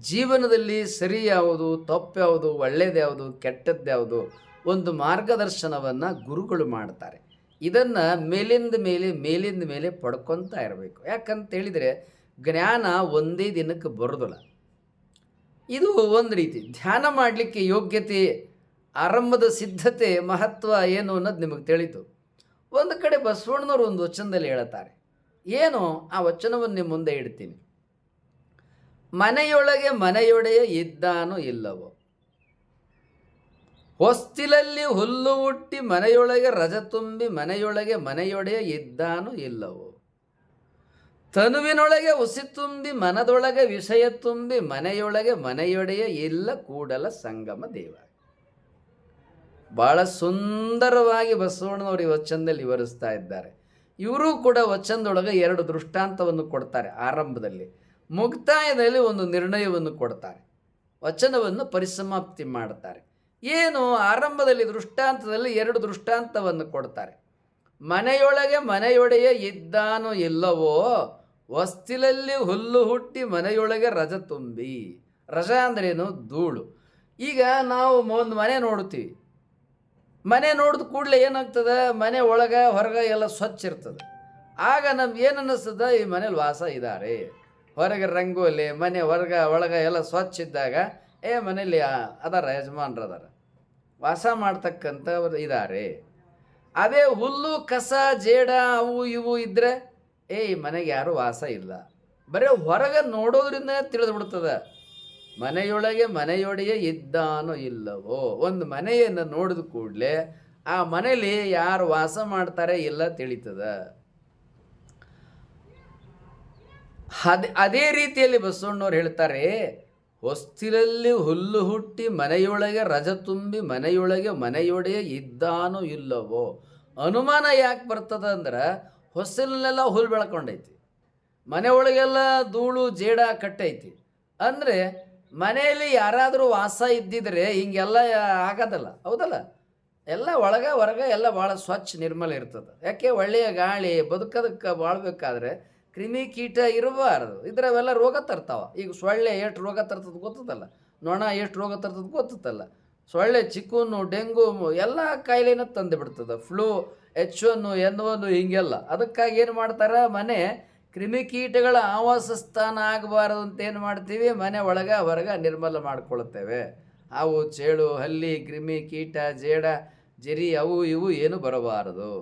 S1: ಜೀವನದಲ್ಲಿ ಸರಿ ಯಾವುದು, ತಪ್ಪು ಯಾವುದು, ಒಳ್ಳೆಯದು ಯಾವುದು, ಕೆಟ್ಟದ್ದು ಯಾವುದು, ಒಂದು ಮಾರ್ಗದರ್ಶನವನ್ನು ಗುರುಗಳು ಮಾಡ್ತಾರೆ. ಇದನ್ನು ಮೇಲಿಂದ ಮೇಲೆ ಪಡ್ಕೊತಾ ಇರಬೇಕು. ಯಾಕಂತೇಳಿದರೆ ಜ್ಞಾನ ಒಂದೇ ದಿನಕ್ಕೆ ಬರೋದಿಲ್ಲ. ಇದು ಒಂದು ರೀತಿ ಧ್ಯಾನ ಮಾಡಲಿಕ್ಕೆ ಯೋಗ್ಯತೆ, ಆರಂಭದ ಸಿದ್ಧತೆ, ಮಹತ್ವ ಏನು ಅನ್ನೋದು ನಿಮಗೆ ತಿಳಿತು. ಒಂದು ಕಡೆ ಬಸವಣ್ಣನವರು ಒಂದು ವಚನದಲ್ಲಿ ಹೇಳ್ತಾರೆ. ಏನು ಆ ವಚನವನ್ನು ನಿಮ್ಮ ಮುಂದೆ ಇಡ್ತೀನಿ. ಮನೆಯೊಳಗೆ ಮನೆಯೊಡೆಯ ಇದ್ದಾನೋ ಇಲ್ಲವೋ, ಹೊಸ್ತಿಲಲ್ಲಿ ಹುಲ್ಲು ಹುಟ್ಟಿ ಮನೆಯೊಳಗೆ ರಜ ತುಂಬಿ ಮನೆಯೊಳಗೆ ಮನೆಯೊಡೆಯ ಇದ್ದಾನೋ ಇಲ್ಲವೋ, ತನುವಿನೊಳಗೆ ಉಸಿ ತುಂಬಿ ಮನದೊಳಗೆ ವಿಷಯ ತುಂಬಿ ಮನೆಯೊಳಗೆ ಮನೆಯೊಡೆಯ ಇಲ್ಲ ಕೂಡಲ ಸಂಗಮ ದೇವ. ಭಾಳ ಸುಂದರವಾಗಿ ಬಸವಣ್ಣನವರು ಈ ವಚನದಲ್ಲಿ ವಿವರಿಸ್ತಾ ಇದ್ದಾರೆ. ಇವರು ಕೂಡ ವಚನದೊಳಗೆ 2 ದೃಷ್ಟಾಂತವನ್ನು ಕೊಡ್ತಾರೆ. ಆರಂಭದಲ್ಲಿ, ಮುಕ್ತಾಯದಲ್ಲಿ ಒಂದು ನಿರ್ಣಯವನ್ನು ಕೊಡ್ತಾರೆ. ವಚನವನ್ನು ಪರಿಸಮಾಪ್ತಿ ಮಾಡ್ತಾರೆ. ಏನು? ಆರಂಭದಲ್ಲಿ ದೃಷ್ಟಾಂತದಲ್ಲಿ 2 ದೃಷ್ಟಾಂತವನ್ನು ಕೊಡ್ತಾರೆ. ಮನೆಯೊಳಗೆ ಮನೆಯೊಡೆಯ ಇದ್ದಾನೋ ಇಲ್ಲವೋ, ಹೊಸ್ತಿಲಲ್ಲಿ ಹುಲ್ಲು ಹುಟ್ಟಿ ಮನೆಯೊಳಗೆ ರಜ ತುಂಬಿ. ರಜ ಅಂದ್ರೇನು? ಧೂಳು. ಈಗ ನಾವು ಒಂದು ಮನೆ ನೋಡ್ತೀವಿ. ಮನೆ ನೋಡಿದ ಕೂಡಲೇ ಏನಾಗ್ತದೆ, ಮನೆ ಒಳಗೆ ಹೊರಗೆ ಎಲ್ಲ ಸ್ವಚ್ಛ ಇರ್ತದೆ. ಆಗ ನಮ್ಗೆ ಏನು ಅನ್ನಿಸ್ತದೆ, ಈ ಮನೇಲಿ ವಾಸ ಇದ್ದಾರೆ. ಹೊರಗೆ ರಂಗೋಲಿ, ಮನೆ ಒಳಗೆ ಎಲ್ಲ ಸ್ವಚ್ಛ ಇದ್ದಾಗ ಮನೇಲಿ ಅದಾರ, ಯಜಮಾನ್ರು ಅದಾರ, ವಾಸ ಮಾಡ್ತಕ್ಕಂಥವ್ರು ಇದ್ದಾರೆ. ಅದೇ ಹುಲ್ಲು ಕಸ ಜೇಡ ಅವು ಇವು ಇದ್ದರೆ ಈ ಮನೆಗೆ ಯಾರೂ ವಾಸ ಇಲ್ಲ. ಬರೀ ಹೊರಗೆ ನೋಡೋದ್ರಿಂದ ತಿಳಿದು ಬಿಡ್ತದೆ ಮನೆಯೊಳಗೆ ಇದ್ದಾನೋ ಇಲ್ಲವೋ. ಒಂದು ಮನೆಯನ್ನು ನೋಡಿದ ಕೂಡಲೇ ಆ ಮನೇಲಿ ಯಾರು ವಾಸ ಮಾಡ್ತಾರೆ ಇಲ್ಲ ತಿಳಿತದ. ಅದೇ ರೀತಿಯಲ್ಲಿ ಬಸವಣ್ಣವ್ರು ಹೇಳ್ತಾರೆ, ಹೊಸ್ತಿಲಲ್ಲಿ ಹುಲ್ಲು ಹುಟ್ಟಿ ಮನೆಯೊಳಗೆ ರಜ ತುಂಬಿ ಮನೆಯೊಡೆಯ ಇದ್ದಾನೋ ಇಲ್ಲವೋ. ಅನುಮಾನ ಯಾಕೆ ಬರ್ತದ ಅಂದ್ರೆ, ಹೊಸ್ತಿಲನ್ನೆಲ್ಲ ಹುಲ್ಲು ಬೆಳ್ಕೊಂಡೈತಿ, ಮನೆ ಒಳಗೆಲ್ಲ ಧೂಳು ಜೇಡ ಕಟ್ಟೈತಿ ಅಂದರೆ ಮನೆಯಲ್ಲಿ ಯಾರಾದರೂ ವಾಸ ಇದ್ದಿದ್ರೆ ಹಿಂಗೆಲ್ಲ ಆಗೋದಲ್ಲ, ಹೌದಲ್ಲ? ಎಲ್ಲ ಒಳಗೆ ಹೊರಗೆ ಎಲ್ಲ ಭಾಳ ಸ್ವಚ್ಛ ನಿರ್ಮಲ ಇರ್ತದೆ. ಯಾಕೆ? ಒಳ್ಳೆಯ ಗಾಳಿ, ಬದುಕೋದಕ್ಕೆ ಬಾಳ್ಬೇಕಾದ್ರೆ ಕ್ರಿಮಿ ಕೀಟ ಇರಬಾರ್ದು. ಇದ್ರವೆಲ್ಲ ರೋಗ ತರ್ತಾವ. ಈಗ ಸೊಳ್ಳೆ ಎಷ್ಟು ರೋಗ ತರ್ತದೆ ಗೊತ್ತದಲ್ಲ, ನೊಣ ಎಷ್ಟು ರೋಗ ತರ್ತದೆ ಗೊತ್ತಲ್ಲ. ಸೊಳ್ಳೆ, ಚಿಕುನು, ಡೆಂಗು ಎಲ್ಲ ಕಾಯಿಲೆನ ತಂದು ಬಿಡ್ತದೆ. ಫ್ಲೂ, H1, N1 ಹಿಂಗೆಲ್ಲ. ಅದಕ್ಕಾಗಿ ಏನು ಮಾಡ್ತಾರೆ, ಮನೆ ಕ್ರಿಮಿಕೀಟಗಳ ಆವಾಸ ಸ್ಥಾನ ಆಗಬಾರದು ಅಂತ ಏನು ಮಾಡ್ತೀವಿ, ಮನೆ ಒಳಗೆ ಹೊರಗೆ ನಿರ್ಮಲ ಮಾಡ್ಕೊಳ್ತೇವೆ. ಹಾವು, ಚೇಳು, ಹಲ್ಲಿ, ಕ್ರಿಮಿ ಕೀಟ, ಜೇಡ, ಜರಿ ಅವು ಇವು ಏನು ಬರಬಾರದು.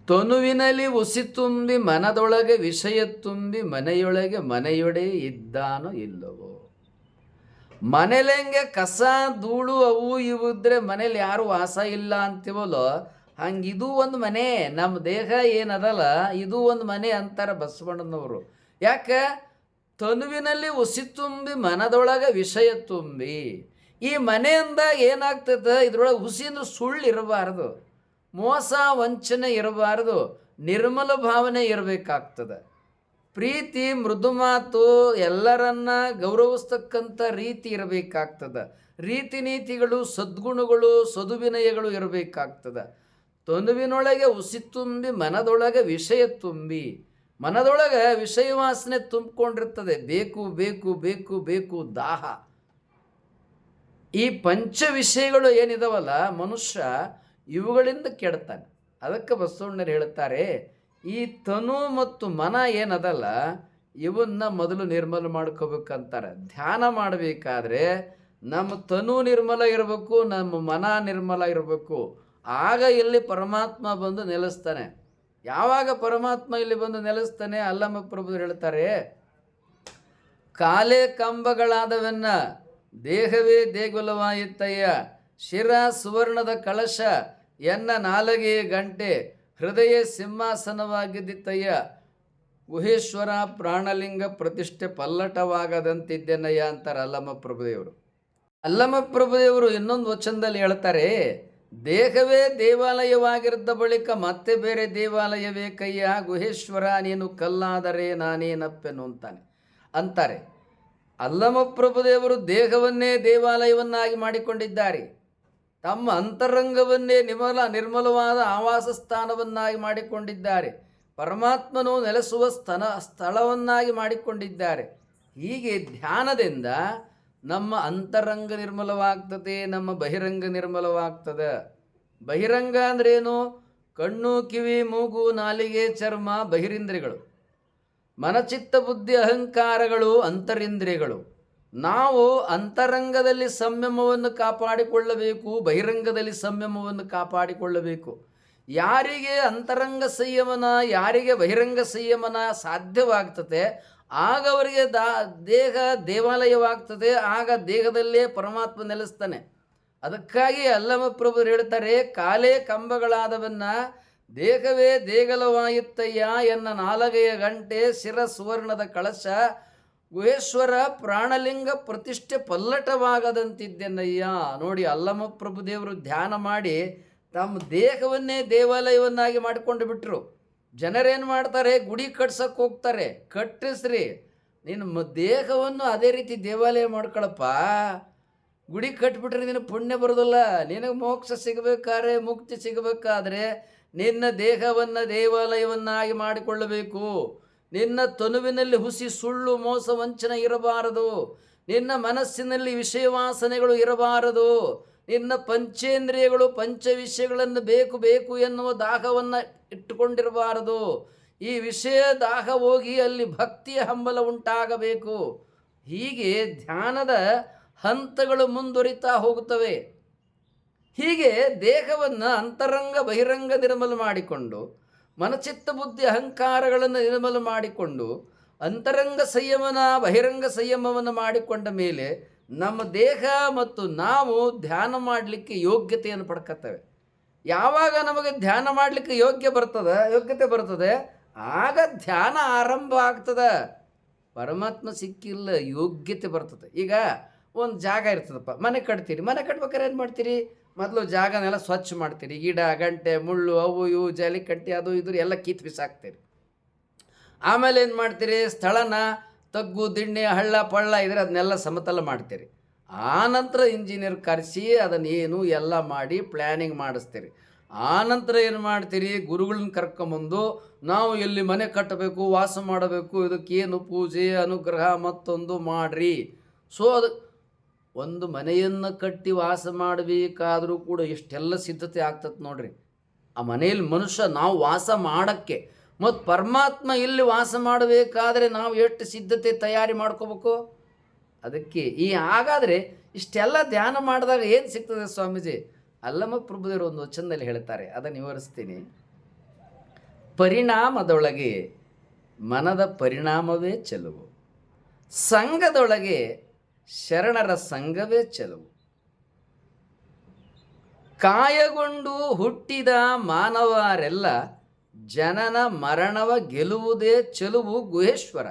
S1: ತನುವಿನಲ್ಲಿ ಉಸಿ ತುಂಬಿ ಮನದೊಳಗೆ ವಿಷಯ ತುಂಬಿ ಮನೆಯೊಡೆ ಇದ್ದಾನೋ ಇಲ್ಲವೋ. ಮನೇಲೆಂಗೆ ಕಸ ಧೂಳು ಅವು ಇವು ಇದ್ರೆ ಮನೇಲಿ ಯಾರು ವಾಸ ಇಲ್ಲ ಅಂತೀವಲ್ಲೋ, ಹಂಗೆ ಇದು ಒಂದು ಮನೆ. ನಮ್ಮ ದೇಹ ಏನದಲ್ಲ, ಇದು ಒಂದು ಮನೆ ಅಂತಾರೆ ಬಸವಣ್ಣನವರು. ಯಾಕೆ? ತನುವಿನಲ್ಲಿ ಉಸಿ ತುಂಬಿ ಮನದೊಳಗೆ ವಿಷಯ ತುಂಬಿ. ಈ ಮನೆಯಿಂದ ಏನಾಗ್ತದೆ, ಇದ್ರೊಳಗೆ ಹುಸಿನ ಸುಳ್ಳು ಇರಬಾರ್ದು, ಮೋಸ ವಂಚನೆ ಇರಬಾರ್ದು, ನಿರ್ಮಲ ಭಾವನೆ ಇರಬೇಕಾಗ್ತದೆ. ಪ್ರೀತಿ, ಮೃದು ಮಾತು, ಎಲ್ಲರನ್ನ ಗೌರವಿಸ್ತಕ್ಕಂಥ ರೀತಿ ಇರಬೇಕಾಗ್ತದೆ. ರೀತಿ ನೀತಿಗಳು, ಸದ್ಗುಣಗಳು, ಸದುವಿನಯಗಳು ಇರಬೇಕಾಗ್ತದೆ. ತನುವಿನೊಳಗೆ ಉಸಿ ತುಂಬಿ ಮನದೊಳಗೆ ವಿಷಯ ತುಂಬಿ. ಮನದೊಳಗೆ ವಿಷಯ ವಾಸನೆ ತುಂಬಿಕೊಂಡಿರ್ತದೆ. ಬೇಕು ಬೇಕು ಬೇಕು ಬೇಕು ದಾಹ. ಈ ಪಂಚ ವಿಷಯಗಳು ಏನಿದಾವಲ್ಲ, ಮನುಷ್ಯ ಇವುಗಳಿಂದ ಕೆಡ್ತಾನೆ. ಅದಕ್ಕೆ ಬಸವಣ್ಣರು ಹೇಳುತ್ತಾರೆ, ಈ ತನು ಮತ್ತು ಮನ ಏನದಲ್ಲ, ಇವನ್ನ ಮೊದಲು ನಿರ್ಮಲ ಮಾಡ್ಕೋಬೇಕಂತಾರೆ. ಧ್ಯಾನ ಮಾಡಬೇಕಾದ್ರೆ ನಮ್ಮ ತನು ನಿರ್ಮಲ ಇರಬೇಕು, ನಮ್ಮ ಮನ ನಿರ್ಮಲ ಇರಬೇಕು. ಆಗ ಇಲ್ಲಿ ಪರಮಾತ್ಮ ಬಂದು ನೆಲೆಸ್ತಾನೆ. ಯಾವಾಗ ಪರಮಾತ್ಮ ಇಲ್ಲಿ ಬಂದು ನೆಲೆಸ್ತಾನೆ? ಅಲ್ಲಮ ಪ್ರಭುರು ಹೇಳ್ತಾರೆ, ಕಾಲೇ ಕಂಬಗಳಾದವನ್ನ ದೇಹವೇ ದೇಗುಲವಾಯಿತಯ್ಯ, ಶಿರ ಸುವರ್ಣದ ಕಳಶ ಎನ್ನ ನಾಲಗೆ ಗಂಟೆ, ಹೃದಯ ಸಿಂಹಾಸನವಾಗಿದ್ದಿತ್ತಯ್ಯ, ಗುಹೇಶ್ವರ ಪ್ರಾಣಲಿಂಗ ಪ್ರತಿಷ್ಠೆ ಪಲ್ಲಟವಾಗದಂತಿದ್ದೆನಯ್ಯ ಅಂತಾರೆ ಅಲ್ಲಮ ಪ್ರಭುದೇವರು. ಅಲ್ಲಮ ಪ್ರಭುದೇವರು ಇನ್ನೊಂದು ವಚನದಲ್ಲಿ ಹೇಳ್ತಾರೆ, ದೇಹವೇ ದೇವಾಲಯವಾಗಿದ್ದ ಬಳಿಕ ಮತ್ತೆ ಬೇರೆ ದೇವಾಲಯವೇ ಕಯ್ಯ, ಗುಹೇಶ್ವರ ನೀನು ಕಲ್ಲಾದರೆ ನಾನೇನಪ್ಪೆನು ಅಂತಾರೆ. ಅಲ್ಲಮ ಪ್ರಭುದೇವರು ದೇಹವನ್ನೇ ದೇವಾಲಯವನ್ನಾಗಿ ಮಾಡಿಕೊಂಡಿದ್ದಾರೆ. ತಮ್ಮ ಅಂತರಂಗವನ್ನೇ ನಿರ್ಮಲವಾದ ಆವಾಸ ಸ್ಥಾನವನ್ನಾಗಿ ಮಾಡಿಕೊಂಡಿದ್ದಾರೆ. ಪರಮಾತ್ಮನು ನೆಲೆಸುವ ಸ್ಥಳವನ್ನಾಗಿ ಮಾಡಿಕೊಂಡಿದ್ದಾರೆ. ಹೀಗೆ ಧ್ಯಾನದಿಂದ ನಮ್ಮ ಅಂತರಂಗ ನಿರ್ಮಲವಾಗ್ತದೆ, ನಮ್ಮ ಬಹಿರಂಗ ನಿರ್ಮಲವಾಗ್ತದೆ. ಬಹಿರಂಗ ಅಂದ್ರೇನು? ಕಣ್ಣು, ಕಿವಿ, ಮೂಗು, ನಾಲಿಗೆ, ಚರ್ಮ ಬಹಿರಿಂದ್ರಿಯಗಳು. ಮನಚಿತ್ತ ಬುದ್ಧಿ ಅಹಂಕಾರಗಳು ಅಂತರಿಂದ್ರಿಯಗಳು. ನಾವು ಅಂತರಂಗದಲ್ಲಿ ಸಂಯಮವನ್ನು ಕಾಪಾಡಿಕೊಳ್ಳಬೇಕು, ಬಹಿರಂಗದಲ್ಲಿ ಸಂಯಮವನ್ನು ಕಾಪಾಡಿಕೊಳ್ಳಬೇಕು. ಯಾರಿಗೆ ಅಂತರಂಗ ಸಂಯಮನ, ಯಾರಿಗೆ ಬಹಿರಂಗ ಸಂಯಮನ ಸಾಧ್ಯವಾಗ್ತದೆ, ಆಗ ಅವರಿಗೆ ದೇಹ ದೇವಾಲಯವಾಗ್ತದೆ. ಆಗ ದೇಹದಲ್ಲೇ ಪರಮಾತ್ಮ ನೆಲೆಸ್ತಾನೆ. ಅದಕ್ಕಾಗಿ ಅಲ್ಲಮ ಪ್ರಭುರು ಹೇಳ್ತಾರೆ, ಕಾಲೇ ಕಂಬಗಳಾದವನ್ನ ದೇಹವೇ ದೇಗಲವಾಯಿತಯ್ಯ, ಎನ್ನ ನಾಲಗೆಯ ಗಂಟೆ, ಶಿರ ಸುವರ್ಣದ ಕಳಶ, ಗುಹೇಶ್ವರ ಪ್ರಾಣಲಿಂಗ ಪ್ರತಿಷ್ಠೆ ಪಲ್ಲಟವಾಗದಂತಿದ್ದೆನಯ್ಯ. ನೋಡಿ, ಅಲ್ಲಮ ಪ್ರಭುದೇವರು ಧ್ಯಾನ ಮಾಡಿ ತಮ್ಮ ದೇಹವನ್ನೇ ದೇವಾಲಯವನ್ನಾಗಿ ಮಾಡಿಕೊಂಡು ಬಿಟ್ರು. ಜನರೇನು ಮಾಡ್ತಾರೆ, ಗುಡಿ ಕಟ್ಸಕ್ಕೆ ಹೋಗ್ತಾರೆ. ಕಟ್ಟಿಸ್ರಿ, ನಿನ್ನ ದೇಹವನ್ನು ಅದೇ ರೀತಿ ದೇವಾಲಯ ಮಾಡ್ಕೊಳಪ್ಪ. ಗುಡಿ ಕಟ್ಬಿಟ್ರೆ ನಿನಗೆ ಪುಣ್ಯ ಬರೋದಿಲ್ಲ. ನಿನಗೆ ಮೋಕ್ಷ ಸಿಗಬೇಕಾದ್ರೆ, ಮುಕ್ತಿ ಸಿಗಬೇಕಾದ್ರೆ ನಿನ್ನ ದೇಹವನ್ನು ದೇವಾಲಯವನ್ನಾಗಿ ಮಾಡಿಕೊಳ್ಳಬೇಕು. ನಿನ್ನ ತನುವಿನಲ್ಲಿ ಹುಸಿ ಸುಳ್ಳು ಮೋಸ ವಂಚನೆ ಇರಬಾರದು. ನಿನ್ನ ಮನಸ್ಸಿನಲ್ಲಿ ವಿಷಯವಾಸನೆಗಳು ಇರಬಾರದು. ನಿನ್ನ ಪಂಚೇಂದ್ರಿಯಗಳು ಪಂಚ ವಿಷಯಗಳನ್ನು ಬೇಕು ಬೇಕು ಎನ್ನುವ ದಾಹವನ್ನು ಇಟ್ಟುಕೊಂಡಿರಬಾರದು. ಈ ವಿಷಯ ದಾಹ ಹೋಗಿ ಅಲ್ಲಿ ಭಕ್ತಿಯ ಹಂಬಲ ಉಂಟಾಗಬೇಕು. ಹೀಗೆ ಧ್ಯಾನದ ಹಂತಗಳು ಮುಂದುವರಿತಾ ಹೋಗುತ್ತವೆ. ಹೀಗೆ ದೇಹವನ್ನು ಅಂತರಂಗ ಬಹಿರಂಗ ನಿರ್ಮಲ ಮಾಡಿಕೊಂಡು, ಮನಚಿತ್ತ ಬುದ್ಧಿ ಅಹಂಕಾರಗಳನ್ನು ನಿರ್ಮಲ ಮಾಡಿಕೊಂಡು, ಅಂತರಂಗ ಸಂಯಮನ ಬಹಿರಂಗ ಸಂಯಮವನ್ನು ಮಾಡಿಕೊಂಡ ಮೇಲೆ ನಮ್ಮ ದೇಹ ಮತ್ತು ನಾವು ಧ್ಯಾನ ಮಾಡಲಿಕ್ಕೆ ಯೋಗ್ಯತೆಯನ್ನು ಪಡ್ಕೊತೇವೆ. ಯಾವಾಗ ನಮಗೆ ಧ್ಯಾನ ಮಾಡಲಿಕ್ಕೆ ಯೋಗ್ಯತೆ ಬರ್ತದೆ, ಆಗ ಧ್ಯಾನ ಆರಂಭ ಆಗ್ತದೆ. ಪರಮಾತ್ಮ ಸಿಕ್ಕಿಲ್ಲ, ಯೋಗ್ಯತೆ ಬರ್ತದೆ. ಈಗ ಒಂದು ಜಾಗ ಇರ್ತದಪ್ಪ, ಮನೆ ಕಟ್ತೀರಿ. ಮನೆ ಕಟ್ಬೇಕಾದ್ರೆ ಏನು ಮಾಡ್ತೀರಿ? ಮೊದಲು ಜಾಗನೆಲ್ಲ ಸ್ವಚ್ಛ ಮಾಡ್ತೀರಿ. ಗಿಡ ಗಂಟೆ ಮುಳ್ಳು ಅವು ಇವು ಜಾಲಿ ಕಟ್ಟಿ ಅದು ಇದ್ರ ಎಲ್ಲ ಕಿತ್ತು ಬಿಸಾಕ್ತೀರಿ. ಆಮೇಲೆ ಏನು ಮಾಡ್ತೀರಿ? ಸ್ಥಳನ ತಗ್ಗು ದಿಣ್ಣೆ ಹಳ್ಳ ಪಳ್ಳ ಇದ್ರೆ ಅದನ್ನೆಲ್ಲ ಸಮತಲ ಮಾಡ್ತೀರಿ. ಆನಂತರ ಇಂಜಿನಿಯರ್ ಕರೆಸಿ ಅದನ್ನೇನು ಎಲ್ಲ ಮಾಡಿ ಪ್ಲ್ಯಾನಿಂಗ್ ಮಾಡಿಸ್ತೀರಿ. ಆನಂತರ ಏನು ಮಾಡ್ತೀರಿ? ಗುರುಗಳನ್ನ ಕರ್ಕೊಂಬಂದು ನಾವು ಎಲ್ಲಿ ಮನೆ ಕಟ್ಟಬೇಕು, ವಾಸ ಮಾಡಬೇಕು, ಇದಕ್ಕೇನು ಪೂಜೆ ಅನುಗ್ರಹ ಮತ್ತೊಂದು ಮಾಡ್ರಿ. ಸೊ ಅದು ಒಂದು ಮನೆಯನ್ನು ಕಟ್ಟಿ ವಾಸ ಮಾಡಬೇಕಾದರೂ ಕೂಡ ಎಷ್ಟೆಲ್ಲ ಸಿದ್ಧತೆ ಆಗ್ತದೆ ನೋಡ್ರಿ. ಆ ಮನೆಯಲ್ಲಿ ಮನುಷ್ಯ ನಾವು ವಾಸ ಮಾಡೋಕ್ಕೆ ಮತ್ತು ಪರಮಾತ್ಮ ಇಲ್ಲಿ ವಾಸ ಮಾಡಬೇಕಾದ್ರೆ ನಾವು ಎಷ್ಟು ಸಿದ್ಧತೆ ತಯಾರಿ ಮಾಡ್ಕೋಬೇಕು. ಅದಕ್ಕೆ ಹಾಗಾದರೆ ಇಷ್ಟೆಲ್ಲ ಧ್ಯಾನ ಮಾಡಿದಾಗ ಏನು ಸಿಗ್ತದೆ ಸ್ವಾಮೀಜಿ? ಅಲ್ಲಮ ಪ್ರಭುದೇವರು ಒಂದು ವಚನದಲ್ಲಿ ಹೇಳ್ತಾರೆ, ಅದನ್ನು ವಿವರಿಸ್ತೀನಿ. ಪರಿಣಾಮದೊಳಗೆ ಮನದ ಪರಿಣಾಮವೇ ಚೆಲುವು, ಸಂಘದೊಳಗೆ ಶರಣರ ಸಂಘವೇ ಚೆಲುವು. ಕಾಯಗೊಂಡು ಹುಟ್ಟಿದ ಮಾನವರೆಲ್ಲ ಜನನ ಮರಣವ ಗೆಲ್ಲುವುದೇ ಚೆಲುವು ಗುಹೇಶ್ವರ.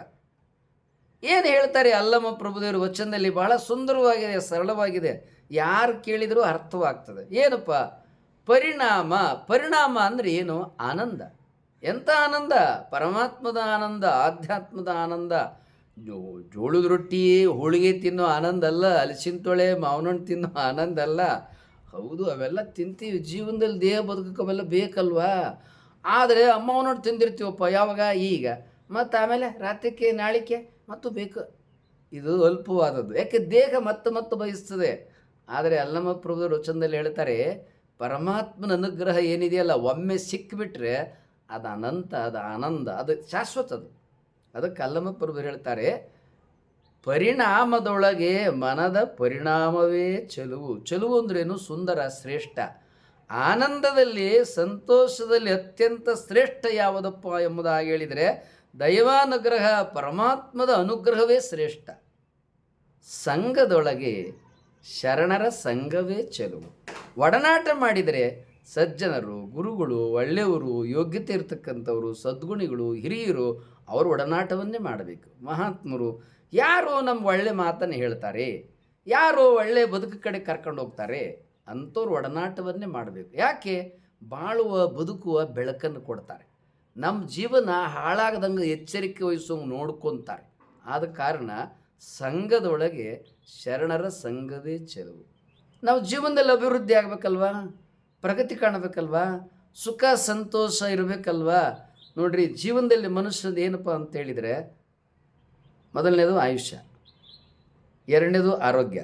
S1: ಏನು ಹೇಳ್ತಾರೆ ಅಲ್ಲಮ ಪ್ರಭುದೇವರು ವಚನದಲ್ಲಿ? ಬಹಳ ಸುಂದರವಾಗಿದೆ, ಸರಳವಾಗಿದೆ. ಯಾರು ಕೇಳಿದರೂ ಅರ್ಥವಾಗ್ತದೆ. ಏನಪ್ಪ ಪರಿಣಾಮ ಅಂದರೆ ಏನು? ಆನಂದ. ಎಂಥ ಆನಂದ? ಪರಮಾತ್ಮದ ಆನಂದ, ಆಧ್ಯಾತ್ಮದ ಆನಂದ. ಜೋಳದ ರೊಟ್ಟಿ ಹೋಳಿಗೆ ತಿನ್ನೋ ಆನಂದ ಅಲ್ಲ, ಹಲಸಿನ ತೊಳೆ ಮಾವಿನಣ್ಣು ತಿನ್ನೋ ಆನಂದ ಅಲ್ಲ. ಹೌದು, ಅವೆಲ್ಲ ತಿಂತೀವಿ, ಜೀವನದಲ್ಲಿ ದೇಹ ಬದುಕಕ್ಕೆ ಅವೆಲ್ಲ ಬೇಕಲ್ವಾ. ಆದರೆ ಮಾವಿನಣ್ಣು ತಿಂದಿರ್ತೀವಪ್ಪ, ಯಾವಾಗ? ಈಗ. ಮತ್ತು ಆಮೇಲೆ ರಾತ್ರಿಗೆ ನಾಳಿಕೆ ಮತ್ತು ಬೇಕು. ಇದು ಅಲ್ಪವಾದದ್ದು. ಯಾಕೆ? ದೇಹ ಮತ್ತೆ ಬಯಸ್ತದೆ. ಆದರೆ ಅಲ್ಲಮ ಪ್ರಭುದೇವರು ವಚನದಲ್ಲಿ ಹೇಳ್ತಾರೆ, ಪರಮಾತ್ಮನ ಅನುಗ್ರಹ ಏನಿದೆಯಲ್ಲ, ಒಮ್ಮೆ ಸಿಕ್ಕಿಬಿಟ್ರೆ ಅದು ಅನಂತ, ಅದು ಆನಂದ, ಅದು ಶಾಶ್ವತದು. ಅದಕ್ಕೆ ಅಲ್ಲಮ ಪ್ರಭುದೇವರು ಹೇಳ್ತಾರೆ, ಪರಿಣಾಮದೊಳಗೆ ಮನದ ಪರಿಣಾಮವೇ ಚೆಲುವು ಅಂದ್ರೇನು? ಸುಂದರ, ಶ್ರೇಷ್ಠ. ಆನಂದದಲ್ಲಿ, ಸಂತೋಷದಲ್ಲಿ ಅತ್ಯಂತ ಶ್ರೇಷ್ಠ ಯಾವುದಪ್ಪ ಎಂಬುದಾಗಿ ಹೇಳಿದರೆ ದೈವಾನುಗ್ರಹ, ಪರಮಾತ್ಮದ ಅನುಗ್ರಹವೇ ಶ್ರೇಷ್ಠ. ಸಂಘದೊಳಗೆ ಶರಣರ ಸಂಘವೇ ಚೆಲುವು. ಒಡನಾಟ ಮಾಡಿದರೆ ಸಜ್ಜನರು, ಗುರುಗಳು, ಒಳ್ಳೆಯವರು, ಯೋಗ್ಯತೆ ಇರತಕ್ಕಂಥವರು, ಸದ್ಗುಣಿಗಳು, ಹಿರಿಯರು, ಅವರು ಒಡನಾಟವನ್ನೇ ಮಾಡಬೇಕು. ಮಹಾತ್ಮರು ಯಾರು ನಮ್ಮ ಒಳ್ಳೆ ಮಾತನ್ನು ಹೇಳ್ತಾರೆ, ಯಾರು ಒಳ್ಳೆಯ ಬದುಕು ಕಡೆ ಕರ್ಕೊಂಡು ಹೋಗ್ತಾರೆ, ಅಂಥವ್ರು ಒಡನಾಟವನ್ನೇ ಮಾಡಬೇಕು. ಯಾಕೆ? ಬಾಳುವ ಬದುಕುವ ಬೆಳಕನ್ನು ಕೊಡ್ತಾರೆ. ನಮ್ಮ ಜೀವನ ಹಾಳಾಗದಂಗೆ ಎಚ್ಚರಿಕೆ ವಹಿಸುವಂಗೆ ನೋಡ್ಕೊತಾರೆ. ಆದ ಕಾರಣ ಸಂಘದೊಳಗೆ ಶರಣರ ಸಂಘವೇ ಚೆಲುವು. ನಾವು ಜೀವನದಲ್ಲಿ ಅಭಿವೃದ್ಧಿ ಆಗಬೇಕಲ್ವಾ, ಪ್ರಗತಿ ಕಾಣಬೇಕಲ್ವಾ, ಸುಖ ಸಂತೋಷ ಇರಬೇಕಲ್ವಾ. ನೋಡ್ರಿ, ಜೀವನದಲ್ಲಿ ಮನುಷ್ಯನದು ಏನಪ್ಪ ಅಂತೇಳಿದರೆ, ಮೊದಲನೇದು ಆಯುಷ್ಯ, ಎರಡನೇದು ಆರೋಗ್ಯ,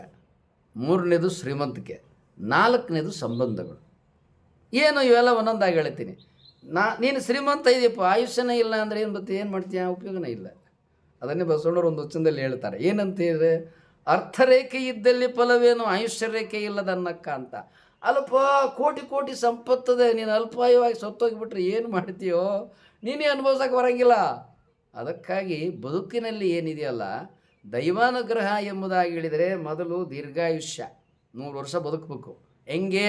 S1: ಮೂರನೇದು ಶ್ರೀಮಂತಿಕೆ, ನಾಲ್ಕನೇದು ಸಂಬಂಧಗಳು. ಏನು ಇವೆಲ್ಲ ಒಂದೊಂದಾಗಿ ಹೇಳ್ತೀನಿ. ನೀನು ಶ್ರೀಮಂತ ಇದೆಯಪ್ಪ, ಆಯುಷ್ಯನೇ ಇಲ್ಲ ಅಂದರೆ ಏನು ಬರುತ್ತೆ? ಏನು ಮಾಡ್ತೀಯ? ಉಪಯೋಗನೇ ಇಲ್ಲ. ಅದನ್ನೇ ಬಸವಣ್ಣವರು ಒಂದು ವಚನದಲ್ಲಿ ಹೇಳ್ತಾರೆ, ಏನಂತ ಹೇಳಿದ್ರೆ, ಅರ್ಥರೇಖೆ ಇದ್ದಲ್ಲಿ ಫಲವೇನು, ಆಯುಷ್ಯ ರೇಖೆ ಇಲ್ಲದನ್ನಕ್ಕ ಅಂತ. ಅಲ್ಪ ಕೋಟಿ ಸಂಪತ್ತದೆ, ನೀನು ಅಲ್ಪಾಯುವಾಗಿ ಸತ್ತೋಗಿಬಿಟ್ರೆ ಏನು ಮಾಡ್ತೀಯೋ? ನೀನೇ ಅನುಭವಿಸೋಕೆ ಬರೋಂಗಿಲ್ಲ. ಅದಕ್ಕಾಗಿ ಬದುಕಿನಲ್ಲಿ ಏನಿದೆಯಲ್ಲ, ದೈವಾನುಗ್ರಹ ಎಂಬುದಾಗಿ ಹೇಳಿದರೆ ಮೊದಲು ದೀರ್ಘಾಯುಷ್ಯ, 100 ವರ್ಷ ಬದುಕಬೇಕು. ಹೆಂಗೆ?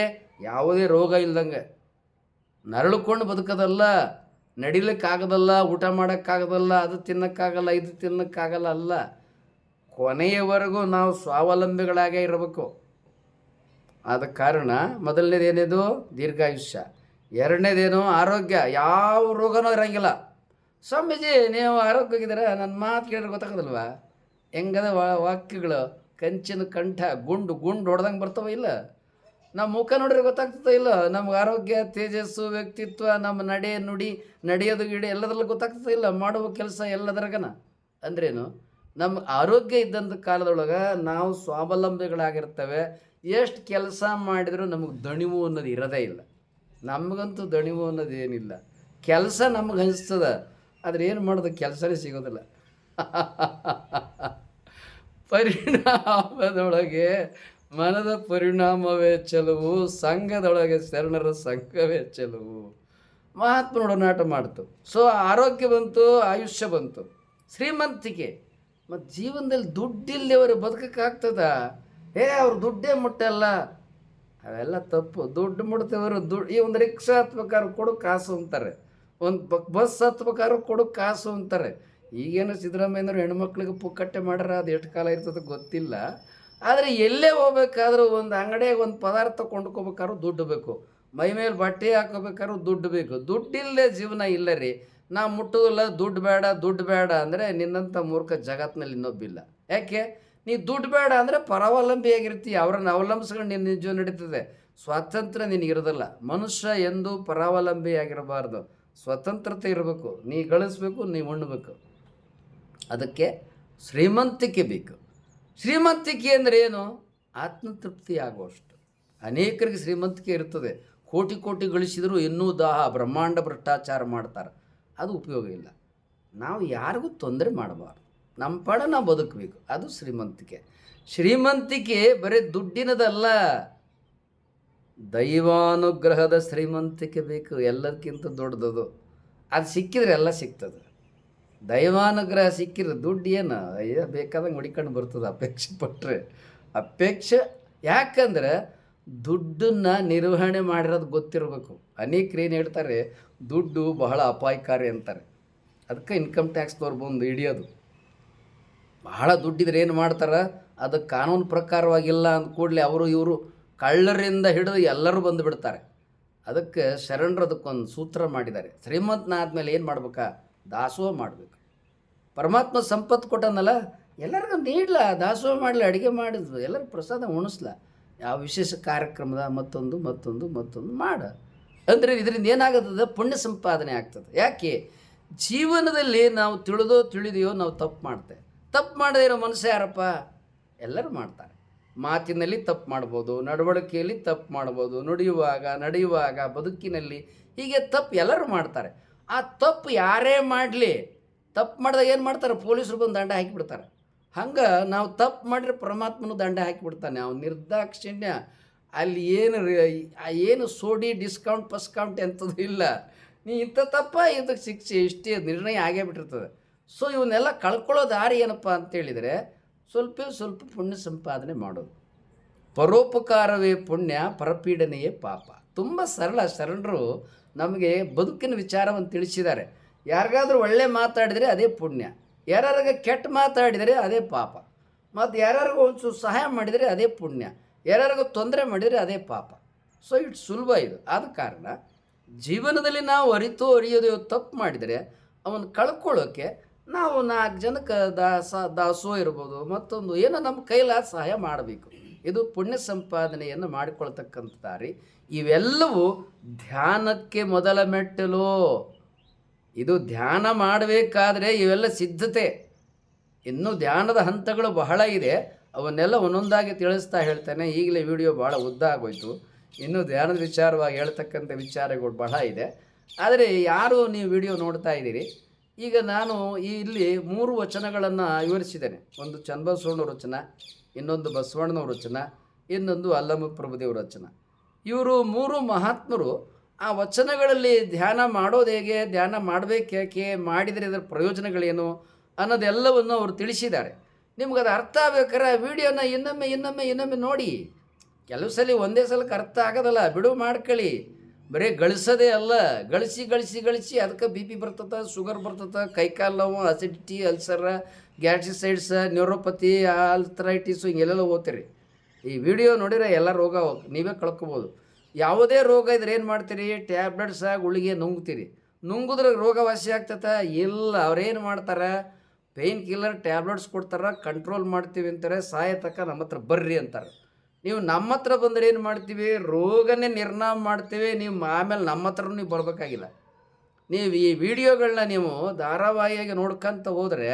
S1: ಯಾವುದೇ ರೋಗ ಇಲ್ದಂಗೆ. ನರಳುಕೊಂಡು ಬದುಕೋದಲ್ಲ, ನಡಿಲಿಕ್ಕಾಗೋದಲ್ಲ, ಊಟ ಮಾಡೋಕ್ಕಾಗೋದಲ್ಲ, ಅದು ತಿನ್ನೋಕ್ಕಾಗಲ್ಲ, ಇದು ತಿನ್ನೋಕ್ಕಾಗಲ್ಲ ಅಲ್ಲ. ಕೊನೆಯವರೆಗೂ ನಾವು ಸ್ವಾವಲಂಬಿಗಳಾಗೇ ಇರಬೇಕು. ಆದ ಕಾರಣ ಮೊದಲನೇದೇನಿದು? ದೀರ್ಘಾಯುಷ್ಯ. ಎರಡನೇದೇನು? ಆರೋಗ್ಯ. ಯಾವ ರೋಗನೂ ಇರೋಂಗಿಲ್ಲ. ಸ್ವಾಮೀಜಿ ನೀವು ಆರೋಗ್ಯವಾಗಿದ್ದೀರಾ? ನನ್ನ ಮಾತು ಕೇಳಿದ್ರೆ ಗೊತ್ತಾಗೋದಲ್ವ? ಹೆಂಗದ ವಾಕ್ಯಗಳು? ಕಂಚಿನ ಕಂಠ ಗುಂಡು ಹೊಡೆದಂಗೆ ಬರ್ತಾವ ಇಲ್ಲ? ನಮ್ಮ ಮುಖ ನೋಡಿದ್ರೆ ಗೊತ್ತಾಗ್ತದೆ ಇಲ್ಲ, ನಮ್ಗೆ ಆರೋಗ್ಯ, ತೇಜಸ್ಸು, ವ್ಯಕ್ತಿತ್ವ, ನಮ್ಮ ನಡೆ ನುಡಿ, ನಡೆಯೋದು ಗಿಡ ಎಲ್ಲದ್ರಲ್ಲೂ ಗೊತ್ತಾಗ್ತದೆ ಇಲ್ಲ, ಮಾಡುವ ಕೆಲಸ ಎಲ್ಲದರಗನ. ಅಂದ್ರೇನು, ನಮ್ಮ ಆರೋಗ್ಯ ಇದ್ದಂಥ ಕಾಲದೊಳಗೆ ನಾವು ಸ್ವಾವಲಂಬಿಗಳಾಗಿರ್ತೇವೆ. ಎಷ್ಟು ಕೆಲಸ ಮಾಡಿದರೂ ನಮಗೆ ದಣಿವು ಅನ್ನೋದು ಇರೋದೇ ಇಲ್ಲ. ನಮಗಂತೂ ದಣಿವು ಅನ್ನೋದು ಏನಿಲ್ಲ. ಕೆಲಸ ನಮಗೆ ಅನಿಸ್ತದ, ಆದರೆ ಏನು ಮಾಡೋದು, ಕೆಲಸನೇ ಸಿಗೋದಿಲ್ಲ. ಪರಿಣಾಮದೊಳಗೆ ಮನದ ಪರಿಣಾಮವೇ ಚೆಲುವು, ಸಂಘದೊಳಗೆ ಶರಣರ ಸಂಘವೇ ಚೆಲುವು. ಮಹಾತ್ಮನ ಒಡನಾಟ ಮಾಡ್ತು. ಸೊ ಆರೋಗ್ಯ ಬಂತು, ಆಯುಷ್ಯ ಬಂತು, ಶ್ರೀಮಂತಿಕೆ. ಮತ್ತು ಜೀವನದಲ್ಲಿ ದುಡ್ಡಿಲ್ಲದವರು ಬದುಕಕ್ಕಾಗ್ತದ? ಅವ್ರು ದುಡ್ಡೇ ಮುಟ್ಟಲ್ಲ, ಅವೆಲ್ಲ ತಪ್ಪು. ದುಡ್ಡು ಮುಡ್ತೇವರು ಈ ಒಂದು ರಿಕ್ಷಾ ಹತ್ಬೇಕಾದ್ರೆ ಕೊಡು ಕಾಸು ಅಂತಾರೆ, ಒಂದು ಬಸ್ ಹತ್ಬೇಕಾದ್ರೂ ಕೊಡು ಕಾಸು ಅಂತಾರೆ. ಈಗೇನು ಸಿದ್ದರಾಮಯ್ಯನವರು ಹೆಣ್ಮಕ್ಳಿಗೆ ಪುಕ್ಕಟ್ಟೆ ಮಾಡ್ಯಾರ, ಅದು ಎಷ್ಟು ಕಾಲ ಇರ್ತದೆ ಗೊತ್ತಿಲ್ಲ. ಆದರೆ ಎಲ್ಲೇ ಹೋಗ್ಬೇಕಾದ್ರೂ ಒಂದು ಅಂಗಡಿಯಾಗ ಒಂದು ಪದಾರ್ಥ ಕೊಂಡ್ಕೋಬೇಕಾದ್ರೂ ದುಡ್ಡು ಬೇಕು, ಮೈ ಮೇಲೆ ಬಟ್ಟೆ ಹಾಕೋಬೇಕಾದ್ರೂ ದುಡ್ಡು ಬೇಕು. ದುಡ್ಡಿಲ್ಲದೆ ಜೀವನ ಇಲ್ಲ ರೀ. ನಾವು ಮುಟ್ಟೋದಿಲ್ಲ, ದುಡ್ಡು ಬೇಡ ದುಡ್ಡು ಬೇಡ ಅಂದರೆ ನಿನ್ನಂಥ ಮೂರ್ಖ ಜಗತ್ತಿನಲ್ಲಿ ಇನ್ನೊಬ್ಬಿಲ್ಲ. ಯಾಕೆ? ನೀ ದುಡ್ಡು ಬೇಡ ಅಂದರೆ ಪರಾವಲಂಬಿಯಾಗಿರ್ತೀಯ, ಅವರನ್ನು ಅವಲಂಬಿಸ್ಕೊಂಡು ನಿನ್ನ ನಿಜ ನಡೀತದೆ. ಸ್ವಾತಂತ್ರ್ಯ ನಿನಗಿರೋದಿಲ್ಲ. ಮನುಷ್ಯ ಎಂದೂ ಪರಾವಲಂಬಿಯಾಗಿರಬಾರ್ದು, ಸ್ವತಂತ್ರತೆ ಇರಬೇಕು. ನೀ ಗಳಿಸ್ಬೇಕು, ನೀ ಉಣ್ಣಬೇಕು. ಅದಕ್ಕೆ ಶ್ರೀಮಂತಿಕೆ ಬೇಕು. ಶ್ರೀಮಂತಿಕೆ ಅಂದರೆ ಏನು? ಆತ್ಮತೃಪ್ತಿ ಆಗುವಷ್ಟು. ಅನೇಕರಿಗೆ ಶ್ರೀಮಂತಿಕೆ ಇರ್ತದೆ, ಕೋಟಿ ಕೋಟಿ ಗಳಿಸಿದರೂ ಇನ್ನೂ ದಾಹ, ಬ್ರಹ್ಮಾಂಡ ಭ್ರಷ್ಟಾಚಾರ ಮಾಡ್ತಾರೆ. ಅದು ಉಪಯೋಗ ಇಲ್ಲ. ನಾವು ಯಾರಿಗೂ ತೊಂದರೆ ಮಾಡಬಾರ್ದು, ನಮ್ಮ ಪಾಡ ನಾವು ಬದುಕಬೇಕು. ಅದು ಶ್ರೀಮಂತಿಕೆ. ಶ್ರೀಮಂತಿಕೆ ಬರೀ ದುಡ್ಡಿನದಲ್ಲ, ದೈವಾನುಗ್ರಹದ ಶ್ರೀಮಂತಿಕೆ ಬೇಕು. ಎಲ್ಲದಕ್ಕಿಂತ ದೊಡ್ಡದದು. ಅದು ಸಿಕ್ಕಿದ್ರೆ ಎಲ್ಲ ಸಿಗ್ತದೆ. ದೈವಾನುಗ್ರಹ ಸಿಕ್ಕಿದ್ರೆ ದುಡ್ಡು ಏನು ಬೇಕಾದಂಗೆ ಹುಡಿಕೊಂಡು ಬರ್ತದೆ, ಅಪೇಕ್ಷೆ ಪಟ್ಟರೆ. ಅಪೇಕ್ಷೆ ಯಾಕಂದ್ರೆ ದುಡ್ಡನ್ನು ನಿರ್ವಹಣೆ ಮಾಡಿರೋದು ಗೊತ್ತಿರಬೇಕು. ಅನೇಕರು ಏನು ಹೇಳ್ತಾರೆ, ದುಡ್ಡು ಬಹಳ ಅಪಾಯಕಾರಿ ಅಂತಾರೆ. ಅದಕ್ಕೆ ಇನ್ಕಮ್ ಟ್ಯಾಕ್ಸ್ದವ್ರು ಬಂದು ಹಿಡಿಯೋದು. ಬಹಳ ದುಡ್ಡಿದ್ರೆ ಏನು ಮಾಡ್ತಾರೆ, ಅದು ಕಾನೂನು ಪ್ರಕಾರವಾಗಿಲ್ಲ ಅಂದ ಕೂಡಲೇ ಅವರು ಇವರು ಕಳ್ಳರಿಂದ ಹಿಡಿದು ಎಲ್ಲರೂ ಬಂದು ಬಿಡ್ತಾರೆ. ಅದಕ್ಕೆ ಶರಣರು ಅದಕ್ಕೊಂದು ಸೂತ್ರ ಮಾಡಿದ್ದಾರೆ. ಶ್ರೀಮಂತನಾದ್ಮೇಲೆ ಏನು ಮಾಡ್ಬೇಕಾ? ದಾಸೋಹ ಮಾಡಬೇಕು. ಪರಮಾತ್ಮ ಸಂಪತ್ತು ಕೊಟ್ಟನಲ್ಲ, ಎಲ್ಲರಿಗೂ ನೀಡಲ, ದಾಸೋಹ ಮಾಡಲಿ, ಅಡುಗೆ ಮಾಡಿದ್ರು, ಎಲ್ಲರೂ ಪ್ರಸಾದ ಉಣಿಸ್ಲ, ಯಾವ ವಿಶೇಷ ಕಾರ್ಯಕ್ರಮದ ಮತ್ತೊಂದು ಮತ್ತೊಂದು ಮತ್ತೊಂದು ಮಾಡ ಅಂದರೆ ಇದರಿಂದ ಏನಾಗುತ್ತದೆ? ಪುಣ್ಯ ಸಂಪಾದನೆ ಆಗ್ತದೆ. ಯಾಕೆ? ಜೀವನದಲ್ಲಿ ನಾವು ತಿಳಿದೆಯೋ ನಾವು ತಪ್ಪು ಮಾಡ್ತೇವೆ. ತಪ್ಪು ಮಾಡದೇ ಇರೋ ಮನುಷ್ಯ ಯಾರಪ್ಪ? ಎಲ್ಲರೂ ಮಾಡ್ತಾರೆ. ಮಾತಿನಲ್ಲಿ ತಪ್ಪು ಮಾಡ್ಬೋದು, ನಡವಳಿಕೆಯಲ್ಲಿ ತಪ್ಪು ಮಾಡ್ಬೋದು, ನಡೆಯುವಾಗ ಬದುಕಿನಲ್ಲಿ ಹೀಗೆ ತಪ್ಪು ಎಲ್ಲರೂ ಮಾಡ್ತಾರೆ. ಆ ತಪ್ಪು ಯಾರೇ ಮಾಡಲಿ, ತಪ್ಪು ಮಾಡಿದಾಗ ಏನು ಮಾಡ್ತಾರೆ? ಪೊಲೀಸರು ಬಂದು ದಂಡ ಹಾಕಿಬಿಡ್ತಾರೆ. ಹಂಗೆ ನಾವು ತಪ್ಪು ಮಾಡಿದ್ರೆ ಪರಮಾತ್ಮನು ದಂಡ ಹಾಕಿಬಿಡ್ತಾನೆ. ಅವ್ನು ನಿರ್ದಾಕ್ಷಿಣ್ಯ. ಅಲ್ಲಿ ಏನು ಸೋಡಿ ಡಿಸ್ಕೌಂಟ್ ಪಸ್ಕೌಂಟ್ ಎಂಥದ್ದು ಇಲ್ಲ. ನೀ ಇಂಥ ತಪ್ಪ ಇದಕ್ಕೆ ಶಿಕ್ಷೆ ಇಷ್ಟೇ ನಿರ್ಣಯ ಆಗೇ ಬಿಟ್ಟಿರ್ತದೆ. ಸೊ ಇವನ್ನೆಲ್ಲ ಕಳ್ಕೊಳ್ಳೋ ದಾರಿ ಏನಪ್ಪ ಅಂತೇಳಿದರೆ ಸ್ವಲ್ಪ ಪುಣ್ಯ ಸಂಪಾದನೆ ಮಾಡೋದು. ಪರೋಪಕಾರವೇ ಪುಣ್ಯ, ಪರಪೀಡನೆಯೇ ಪಾಪ. ತುಂಬ ಸರಳ. ಶರಣರು ನಮಗೆ ಬದುಕಿನ ವಿಚಾರವನ್ನು ತಿಳಿಸಿದ್ದಾರೆ. ಯಾರಿಗಾದ್ರೂ ಒಳ್ಳೆ ಮಾತಾಡಿದರೆ ಅದೇ ಪುಣ್ಯ, ಯಾರ್ಯಾರಿಗೆ ಕೆಟ್ಟ ಮಾತಾಡಿದರೆ ಅದೇ ಪಾಪ, ಮತ್ತು ಯಾರ್ಯಾರಿಗೂ ಒಂಚೂರು ಸಹಾಯ ಮಾಡಿದರೆ ಅದೇ ಪುಣ್ಯ, ಯಾರ್ಯಾರಿಗೂ ತೊಂದರೆ ಮಾಡಿದರೆ ಅದೇ ಪಾಪ. ಸೊ ಇಟ್ ಸುಲಭ ಇದು. ಆದ ಕಾರಣ ಜೀವನದಲ್ಲಿ ನಾವು ಅರಿಯೋದು ತಪ್ಪು ಮಾಡಿದರೆ ಅವನು ಕಳ್ಕೊಳ್ಳೋಕ್ಕೆ ನಾವು 4 ಜನಕ್ಕೆ ದಾಸೋ ಇರ್ಬೋದು, ಮತ್ತೊಂದು ಏನೋ ನಮ್ಮ ಕೈಲಾದ ಸಹಾಯ ಮಾಡಬೇಕು. ಇದು ಪುಣ್ಯ ಸಂಪಾದನೆಯನ್ನು ಮಾಡಿಕೊಳ್ತಕ್ಕಂಥ ದಾರಿ. ಇವೆಲ್ಲವೂ ಧ್ಯಾನಕ್ಕೆ ಮೊದಲ ಮೆಟ್ಟಲು. ಇದು ಧ್ಯಾನ ಮಾಡಬೇಕಾದ್ರೆ ಇವೆಲ್ಲ ಸಿದ್ಧತೆ. ಇನ್ನೂ ಧ್ಯಾನದ ಹಂತಗಳು ಬಹಳ ಇದೆ, ಅವನ್ನೆಲ್ಲ ಒಂದೊಂದಾಗಿ ತಿಳಿಸ್ತಾ ಹೇಳ್ತೇನೆ. ಈಗಲೇ ವಿಡಿಯೋ ಭಾಳ ಉದ್ದ ಆಗೋಯ್ತು. ಇನ್ನೂ ಧ್ಯಾನದ ವಿಚಾರವಾಗಿ ಹೇಳ್ತಕ್ಕಂಥ ವಿಚಾರಗಳು ಬಹಳ ಇದೆ. ಆದರೆ ಯಾರು ನೀವು ವಿಡಿಯೋ ನೋಡ್ತಾ ಇದ್ದೀರಿ, ಈಗ ನಾನು ಇಲ್ಲಿ 3 ವಚನಗಳನ್ನು ವಿವರಿಸಿದ್ದೇನೆ. ಒಂದು ಚನ್ನಬಸವಣ್ಣವ್ರ ವಚನ, ಇನ್ನೊಂದು ಬಸವಣ್ಣನವ್ರ ವಚನ, ಇನ್ನೊಂದು ಅಲ್ಲಮ ಪ್ರಭುದೇವ್ರ ವಚನ. ಇವರು 3 ಮಹಾತ್ಮರು ಆ ವಚನಗಳಲ್ಲಿ ಧ್ಯಾನ ಮಾಡೋದು ಹೇಗೆ, ಧ್ಯಾನ ಮಾಡಬೇಕೇಕೆ, ಮಾಡಿದರೆ ಇದರ ಪ್ರಯೋಜನಗಳೇನು ಅನ್ನೋದೆಲ್ಲವನ್ನು ಅವರು ತಿಳಿಸಿದ್ದಾರೆ. ನಿಮ್ಗೆ ಅದು ಅರ್ಥ ಆಗ್ಬೇಕಾದ್ರೆ ಆ ವಿಡಿಯೋನ ಇನ್ನೊಮ್ಮೆ ನೋಡಿ. ಕೆಲವು ಸಲ ಒಂದೇ ಸಲಕ್ಕೆ ಅರ್ಥ ಆಗೋದಲ್ಲ, ಬಿಡು ಮಾಡ್ಕೊಳ್ಳಿ. ಬರೀ ಗಳಿಸೋದೇ ಅಲ್ಲ, ಗಳಿಸಿ ಅದಕ್ಕೆ ಬಿ ಪಿ ಬರ್ತದೆ, ಶುಗರ್ ಬರ್ತದೆ, ಕೈಕಾಲು ನೋವು, ಅಸಿಡಿಟಿ, ಅಲ್ಸರ, ಗ್ಯಾಸ್ಟ್ರಿಸೈಡ್ಸ್, ನ್ಯೂರೋಪತಿ, ಆಲ್ಥರೈಟಿಸು ಹಿಂಗೆಲ್ಲ ಓದ್ತೀರಿ. ಈ ವಿಡಿಯೋ ನೋಡಿದ್ರೆ ಎಲ್ಲ ರೋಗ ನೀವೇ ಕಳ್ಕೊಬೋದು. ಯಾವುದೇ ರೋಗ ಇದ್ರೆ ಏನು ಮಾಡ್ತೀರಿ? ಟ್ಯಾಬ್ಲೆಟ್ಸ್ ಗುಳಿಗೆ ನುಂಗ್ತೀರಿ. ನುಂಗಿದ್ರೆ ರೋಗ ವಾಸಿ ಆಗ್ತದೆ? ಇಲ್ಲ. ಅವ್ರೇನು ಮಾಡ್ತಾರೆ? ಪೇಯ್ನ್ ಕಿಲ್ಲರ್ ಟ್ಯಾಬ್ಲೆಟ್ಸ್ ಕೊಡ್ತಾರೆ, ಕಂಟ್ರೋಲ್ ಮಾಡ್ತೀವಿ ಅಂತಾರೆ, ಸಾಯತಕ್ಕ ನಮ್ಮ ಹತ್ರ ಬರ್ರಿ ಅಂತಾರೆ. ನೀವು ನಮ್ಮ ಹತ್ರ ಬಂದರೆ ಏನು ಮಾಡ್ತೀವಿ, ರೋಗನೇ ನಿರ್ನಾಮ ಮಾಡ್ತೀವಿ. ನೀವು ಆಮೇಲೆ ನಮ್ಮ ಹತ್ರ ನೀವು ಬರಬೇಕಾಗಿಲ್ಲ. ನೀವು ಈ ವಿಡಿಯೋಗಳನ್ನ ನೀವು ಧಾರಾವಾಹಿಯಾಗಿ ನೋಡ್ಕೊಂತ ಹೋದರೆ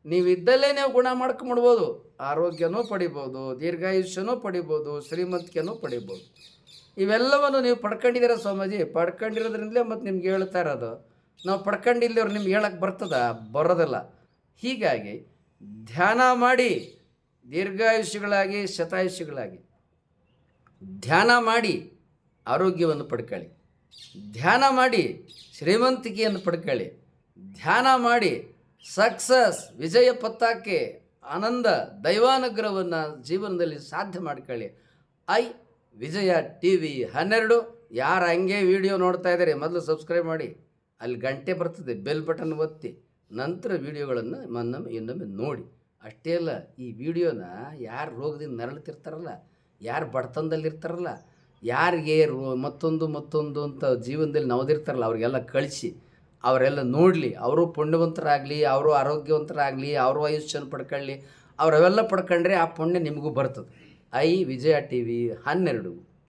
S1: ನೀವು ಇದ್ದಲ್ಲೇ ನೀವು ಗುಣ ಮಾಡ್ಕೊಂಬಿಡ್ಬೋದು. ಆರೋಗ್ಯನೂ ಪಡಿಬೋದು, ದೀರ್ಘಾಯುಷ್ಯನೂ ಪಡಿಬೋದು, ಶ್ರೀಮಂತಿಕೆನೂ ಪಡಿಬೋದು. ಇವೆಲ್ಲವನ್ನು ನೀವು ಪಡ್ಕೊಂಡಿದ್ದೀರ ಸ್ವಾಮೀಜಿ. ಪಡ್ಕೊಂಡಿರೋದ್ರಿಂದಲೇ ಮತ್ತು ನಿಮ್ಗೆ ಹೇಳ್ತಾ ಇರೋದು. ನಾವು ಪಡ್ಕೊಂಡಿಲ್ಲವ್ರು ನಿಮ್ಗೆ ಹೇಳಕ್ಕೆ ಬರ್ತದ? ಬರೋದಿಲ್ಲ. ಹೀಗಾಗಿ ಧ್ಯಾನ ಮಾಡಿ ದೀರ್ಘಾಯುಷ್ಯಗಳಾಗಿ ಶತಾಯುಷ್ಯಗಳಾಗಿ ಧ್ಯಾನ ಮಾಡಿ ಆರೋಗ್ಯವನ್ನು ಪಡ್ಕೊಳ್ಳಿ. ಧ್ಯಾನ ಮಾಡಿ ಶ್ರೀಮಂತಿಕೆಯನ್ನು ಪಡ್ಕೊಳ್ಳಿ. ಧ್ಯಾನ ಮಾಡಿ ಸಕ್ಸಸ್, ವಿಜಯ ಪತಾಕೆ, ಆನಂದ, ದೈವಾನುಗ್ರಹವನ್ನು ಜೀವನದಲ್ಲಿ ಸಾಧ್ಯ ಮಾಡ್ಕೊಳ್ಳಿ. ವಿಜಯ TV 12. ಯಾರು ಹಂಗೆ ವಿಡಿಯೋ ನೋಡ್ತಾ ಇದ್ದಾರೆ ಮೊದಲು ಸಬ್ಸ್ಕ್ರೈಬ್ ಮಾಡಿ, ಅಲ್ಲಿ ಗಂಟೆ ಬರ್ತದೆ, ಬೆಲ್ ಬಟನ್ ಒತ್ತಿ, ನಂತರ ವಿಡಿಯೋಗಳನ್ನು ಇನ್ನೊಮ್ಮೆ ನೋಡಿ. ಅಷ್ಟೇ ಅಲ್ಲ, ಈ ವಿಡಿಯೋನ ಯಾರು ರೋಗದಿಂದ ನರಳುತ್ತಿರ್ತಾರಲ್ಲ, ಯಾರು ಬಡತನದಲ್ಲಿರ್ತಾರಲ್ಲ, ಯಾರಿಗೆ ಮತ್ತೊಂದು ಅಂತ ಜೀವನದಲ್ಲಿ ನವದಿರ್ತಾರಲ್ಲ, ಅವ್ರಿಗೆಲ್ಲ ಕಳಿಸಿ ಅವರೆಲ್ಲ ನೋಡಲಿ. ಅವರು ಪುಣ್ಯವಂತರಾಗಲಿ, ಅವರು ಆರೋಗ್ಯವಂತರಾಗಲಿ, ಅವರು ಆಯುಷ್ಯನ ಪಡ್ಕೊಳ್ಳಿ. ಅವರೆಲ್ಲ ಪಡ್ಕೊಂಡ್ರೆ ಆ ಪುಣ್ಯ ನಿಮಗೂ ಬರ್ತದೆ. ವಿಜಯ TV 12.